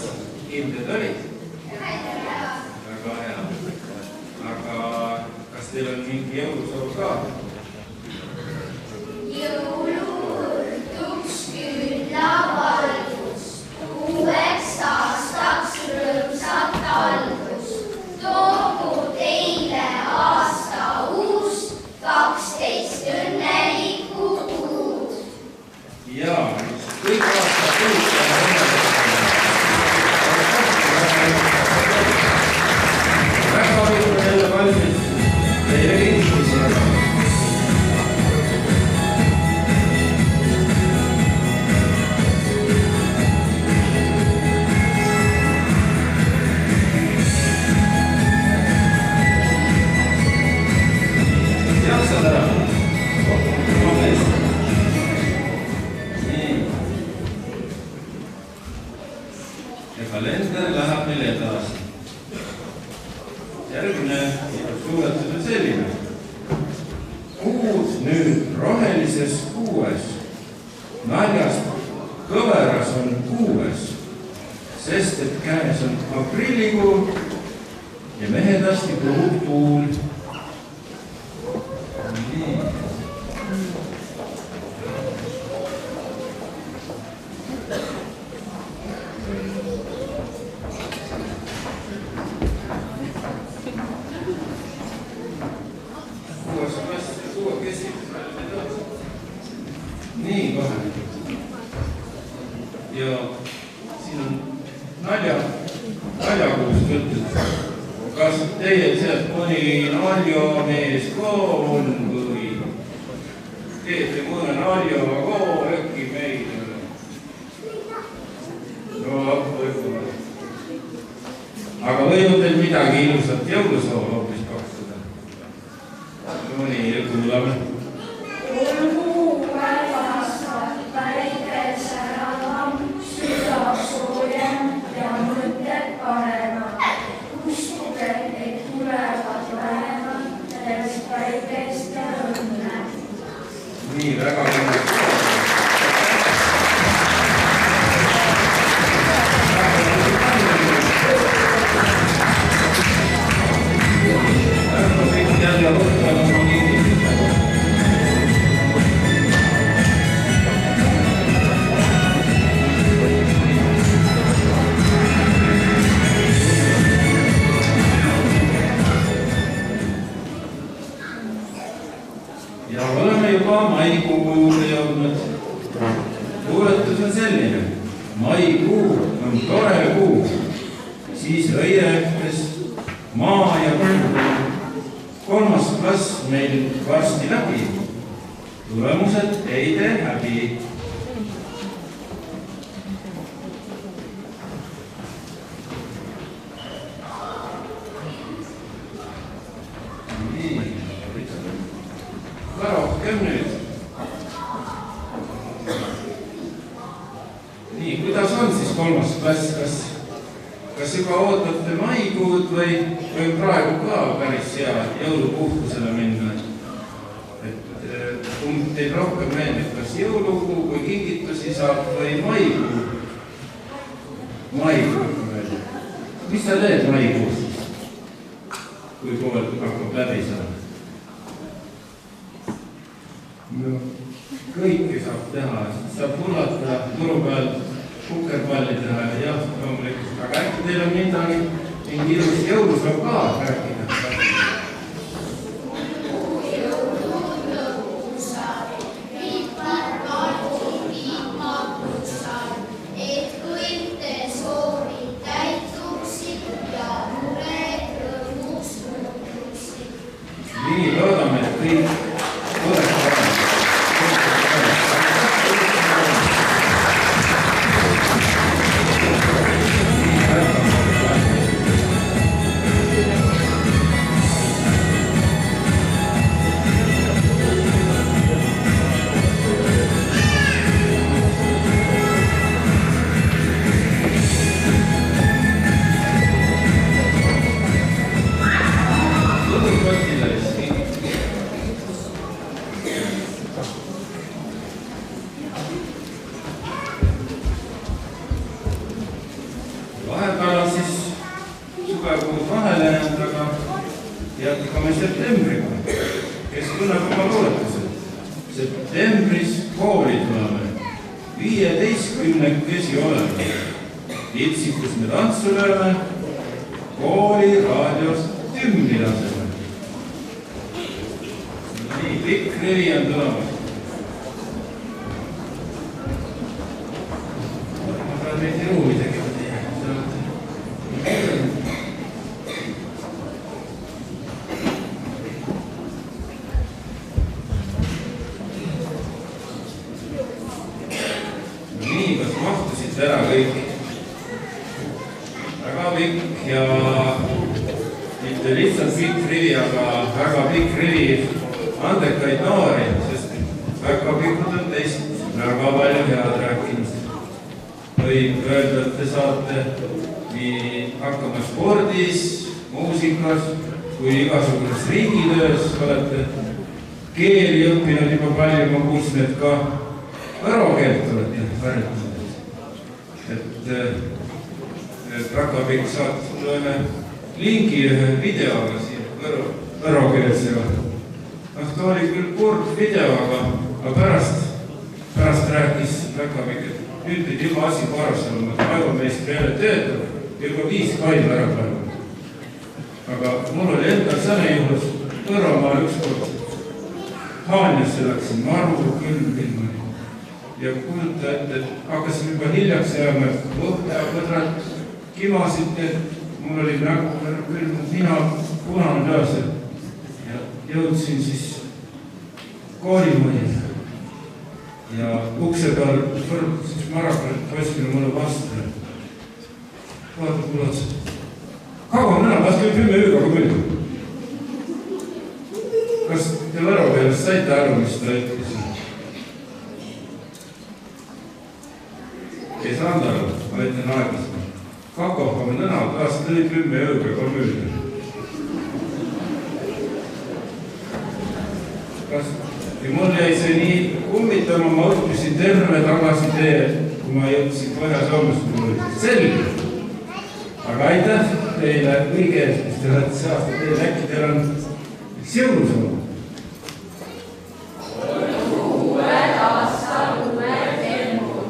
Speaker 9: hinded olid? Väga hea. Aga kas teil on mingi jõulusoov ka?
Speaker 6: Jõuluõhtuks küllavalgus, uueks aastaks rõõmsat algust. Toogu teile aasta uus, 12 õnnelikku kuud.
Speaker 9: Jaa, kõik aasta kuud on väga võib jälle valmis teie kinnisega. Jaksad ära? Nii. Ja kalender läheb meil edasi. Järgmine luuletus on selline. Kuud nüüd rohelises kuues, naljast kõveras on kuues, sest et käes on aprillikuu ja mehedasti puhub tuul. Nii. Nii kohe. Ja siin on naljakuust võtnud. Kas teie sealt mõni naljamees ka on või teete mõne naljaga ka äkki meile? No, võib-olla. Aga võivad teil midagi ilusat jõulusoova hoopis pakkuda? No nii, kuulame.
Speaker 6: Olgu päevastab päikeseravam, süda soojem ja mõtted paremad. Uskuge, et tulevad päevad, sellest päikest ja õnne.
Speaker 9: Nii, väga kõne. Jälle võtavad oma kinnisega. Ja oleme juba maikuu juurde jõudnud. Luuletus on selline. Maikuu on tore kuu, siis õiektes maa ja põldu. 3. klass meil varsti läbi. Tulemused ei tee häbi. Ka rohkem nüüd. Nii, kuidas on siis 3. klass? Kas juba ootate maikuud või praegu ka päris hea jõulupuhkusele minna? Teil rohkem meeldib, kas jõulukuu kui kingitusi saab või maikuu? Maikuu meeldib. Mis sa teed maikuus siis, kui kool hakkab läbi saama? No, kõike saab teha, saab hullata turu peal kukerpalli teha ja jah, loomulikult. Aga äkki teil on mingi ilus jõulusoov ka rääkida? Nii, loodame, et kõik oleks parem. hakkame septembriga, kes tunneb oma luuletused. Septembris kooli tuleme, 15 oleme. Litsikus me tantsu lööme, kooli raadios tümmi laseme. Nii, pikk revi on tulemas. Ma pean neid ruumi tegema teie. Nii, kas mahtusid ära kõik? Väga pikk ja mitte lihtsalt pikk rivi, aga väga pikk rivi andekaid noori, sest päkapikud on teist väga palju head rääkinud. Võib öelda, et te saate nii hakkama spordis, muusikas kui igasuguses riigitöös olete keeli õppinud juba palju, ma kuulsin, et ka võro keelt olete harjutanud. Et Päkapikk saatis mulle ühe lingi ühe videoga siin võro keelsega. Ta oli küll kord video, aga pärast rääkis Päkapikk, et nüüd pidi juba asi korras olema, et aevameistri jälle töötab ja juba 5 kaidu ära pannud. Aga mul oli endal selle juhus Võromaal ükskord Haanjasse läksin, maru külm. Ja kujuta ette, et hakkasin juba hiljaks jääma, võdrad kimasid, mul oli nägu külm, nina punane löös. Ja jõudsin siis koolimõnile. Ja ukse peal võrgutas Marapõld poiskile mulle vastu. Vaata kuulatsed. Kaua näha, laske 10 ööga küll. Kas te võro pealest saite aru, mis ta ütles? Ei saanud aru, ma ütlen aeglasena. Kakopame nõna, taas tõi 10 ööga komüüli. Ja mul jäi see nii kummitama, ma õppisin terve tagasi tee, kui ma jõudsin Põhja-Soomest, mul oli selge. Aga aitäh teile kõige eest, mis te olete see aasta teel, äkki teil on üks jõulusõnu. Uued aastal, uued tembud,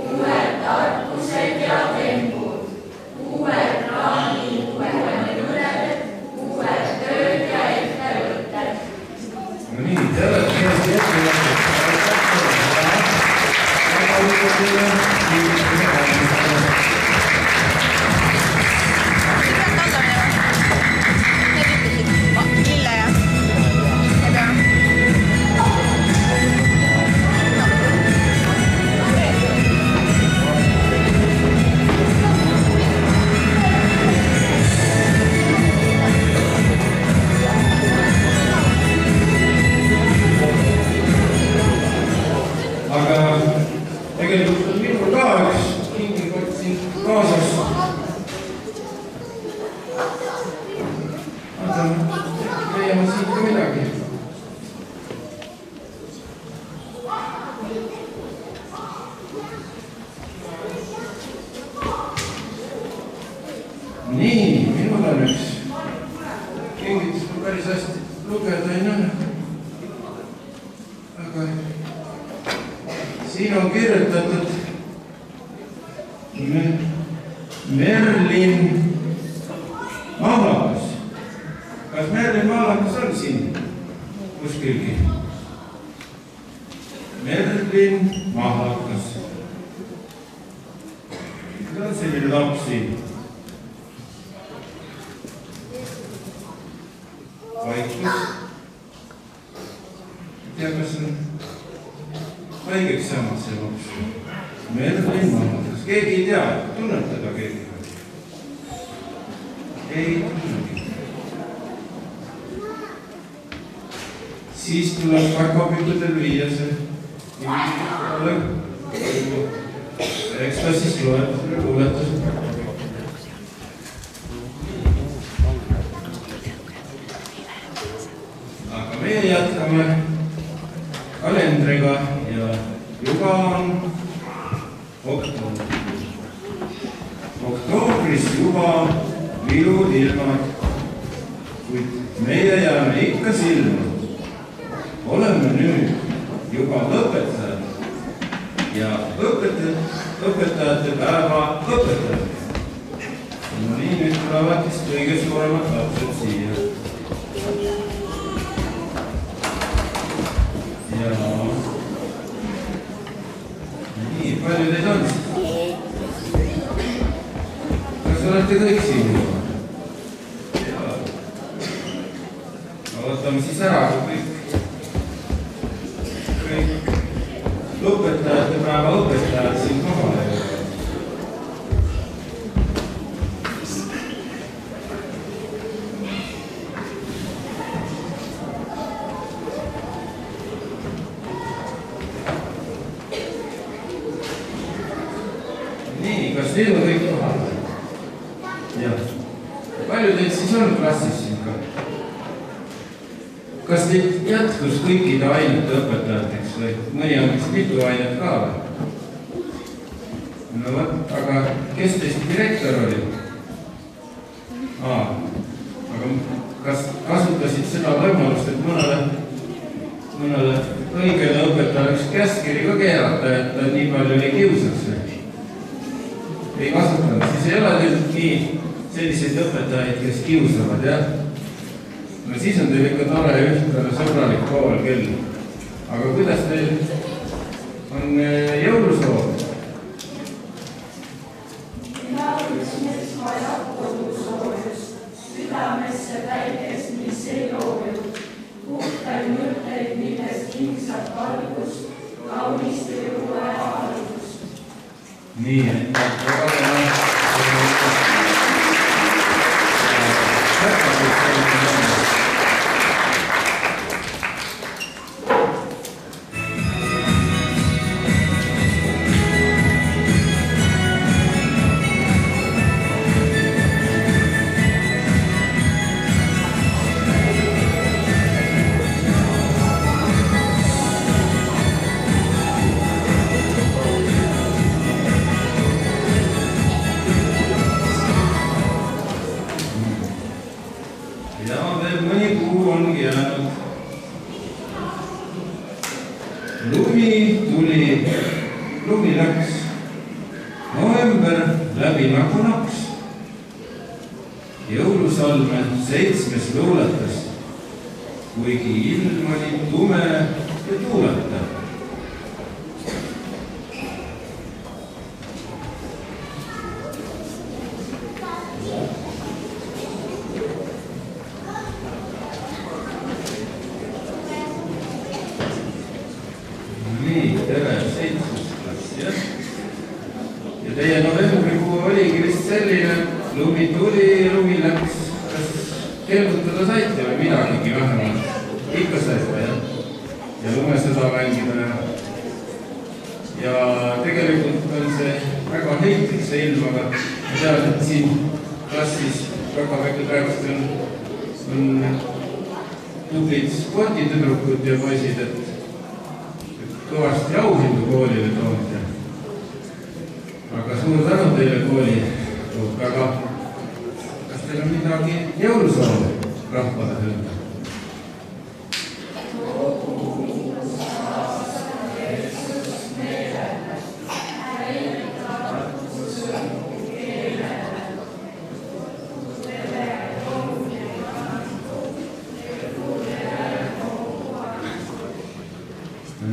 Speaker 9: uued tarkused ja tembud, uued plaanid, uued mõned, uued tööd ja ettevõtted. No nii, te olete hästi ettevõtted. Nii, minul on üks kingitus, ma päris hästi lugeda ei näe. Aga siin on kirjutatud Merlin Mahlakas. Kas Merlin Mahlakas on siin kuskilgi? Merlin Mahlakas. Mida on selline laps siin? Vaikus. Tea, kas on haigeks saanud see laps? Merlin Mahlakas. Keegi ei tea, tunneb teda keegi? Ei tunnegi. Siis tuleb Päkapikudel viia see eks ta siis luuletus Päkapikudel. Aga meie jätkame kalendriga ja juba on oktoobris juba ilud ilmad, kuid meie jääme ikka silma. Oleme nüüd juba õpetajad ja õpetajate päeva õpetajad. No nii, nüüd tulevad vist kõige suuremad lapsed siia. Ja nii, palju teid on? Kas olete kõik siin juba? Jaa. Võtame siis ära, kui kõik õpetajate päeva õpetajad siin kohale jõuavad. Kas teil on kõik kohal? Jah. Palju teid siis on klassis siin ka? Kas teid jätkus kõikide ainete õpetajateks või mõni on vist mitu ainet ka või? No võt, aga kes teist direktor oli? Aga kas kasutasid seda võimalust, et mõnele õigele õpetajale üks käskiri ka keerata, et ta nii palju ei kiusaks või? Ei kasutanud, siis ei ole teil nii selliseid õpetajaid, kes kiusavad, jah? No siis on teil ikka tore ühtlane sõbralik kool küll. Aga kuidas teil on jõulusoov?
Speaker 1: Laulmismes vajab kodusoojust, südamesse päikest, mis ei looju, puhtaid mõtteid, millest kingsab valgust, kauniste uue algust.
Speaker 9: Nii, lumi läks, november läbi nagu naks. Jõulusalme 7 luuletas, kuigi ilm oli tume ja tuuleta. Tere, 7. klass, jah. Ja teie novembrikuu oligi vist selline, lumi tuli ja lumi läks. Kas kelgutada saite või midagigi vähemalt? Ikka saite, jah? Ja lumesõda mängida. Ja tegelikult on see väga heitlik see ilm, aga ma tean, et siin klassis väga päevast on tublid sporditüdrukud ja poisid, et kõvasti auhindu koolile toonud. Aga suur tänu teile kooli. Aga kas teil on midagi jõulusoove rahvale öelda?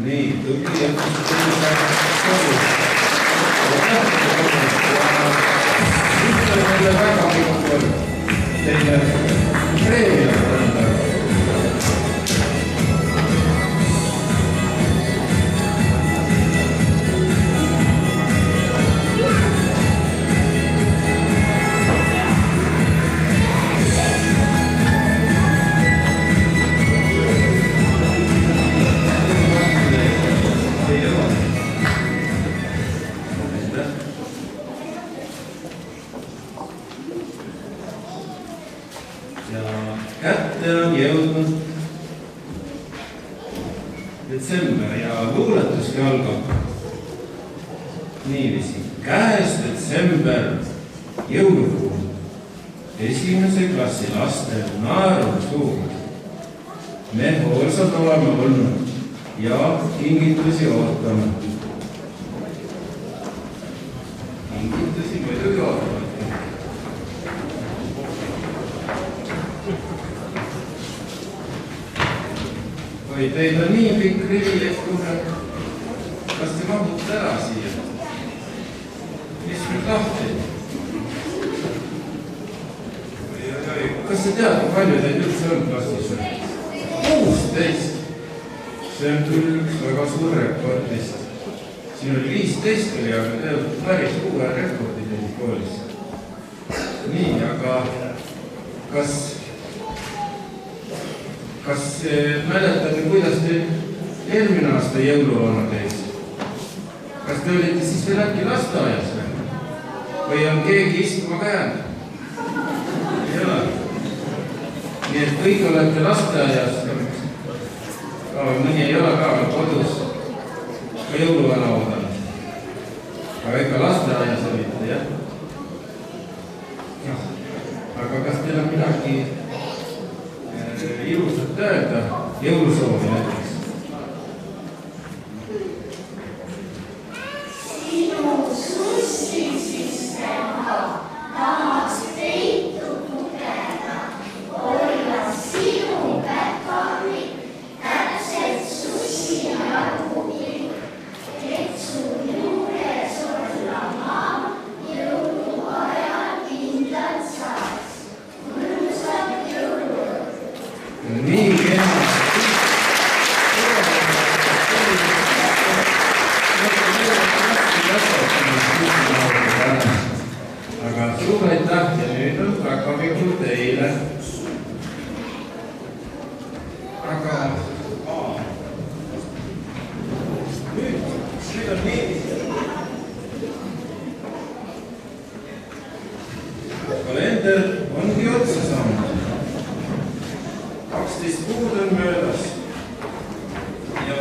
Speaker 9: Nii, tubli jätkust teile kooli. Ütle meile väga pikk teile preemia anda. Kätte on jõudnud detsember ja luuletuski algab niiviisi. Käes detsember, jõulukuu esimese klassi lastel naerul suur. Me hoolsad oleme olnud ja kingitusi ootame. Kingitusi muidugi ootame. Või teid on nii pikk rivi, et kuule, kas te mahute ära siia? Mis meil tahtid? Kas te tead, kui palju teid üldse on klassis? 16. See on küll üks väga suur rekord vist. Siin oli 15 oli, aga te olete päris uue rekordi teinud koolis. Nii, aga kas mäletate, kuidas te eelmine aasta jõuluvana käis? Kas te olite siis veel äkki lasteaias või on keegi istuma ka jäänud? Ei ole. Nii et kõik olete lasteaias, mõni ei ole ka kodus ka jõuluvana oodanud. Aga ikka lasteaias olite, jah? Aga kas teil on midagi ilusat öelda jõulusoovi näiteks?
Speaker 6: Sinu sussi sissema tahaks peitu tugeda, olla sinu päkavik, täpselt sussi arvupik, et su juures olla maa jõuluajal kindlalt saaks. Mõnusat jõuluõhtut!
Speaker 9: Nii kena. Aga suur aitäh ja nüüd on päkapikul teile. Aga nüüd on nii. Kalender ongi otsa saanud. 12 kuud on möödas ja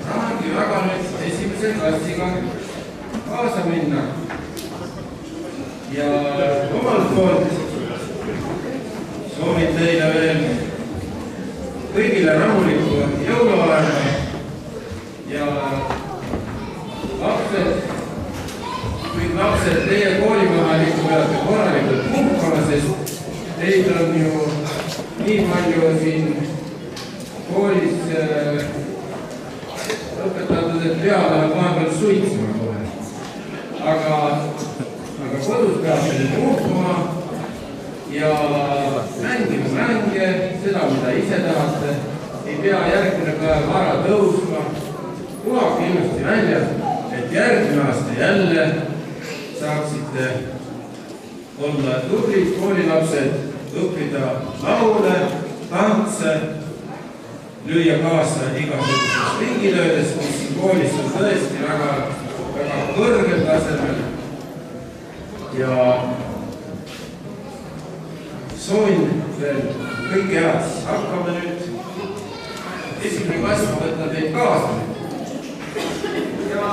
Speaker 9: tahangi väga nüüd esimese klassiga kaasa minna ja omalt poolt soovin teile veel kõigile rahulikku jõuluaega ja kõik lapsed teie koolimaal ikka peate korralikult puhkama, sest teid on ju nii palju siin koolis õpetatud, et pea läheb vahepeal suitsema kohe. Aga kodus peate nüüd puhkama ja mängima mänge, seda, mida ise tahate. Ei pea järgmine päev vara tõusma. Puhake ilusti välja, et järgmine aasta jälle saaksite olla tublid koolilapsed, õppida laule, tantse, lüüa kaasa igasugustes ringilöödes, mis koolis on tõesti väga kõrgel tasemel. Ja soovin veel kõike head. Hakkame nüüd esimene klass võtta teid kaasa. Ja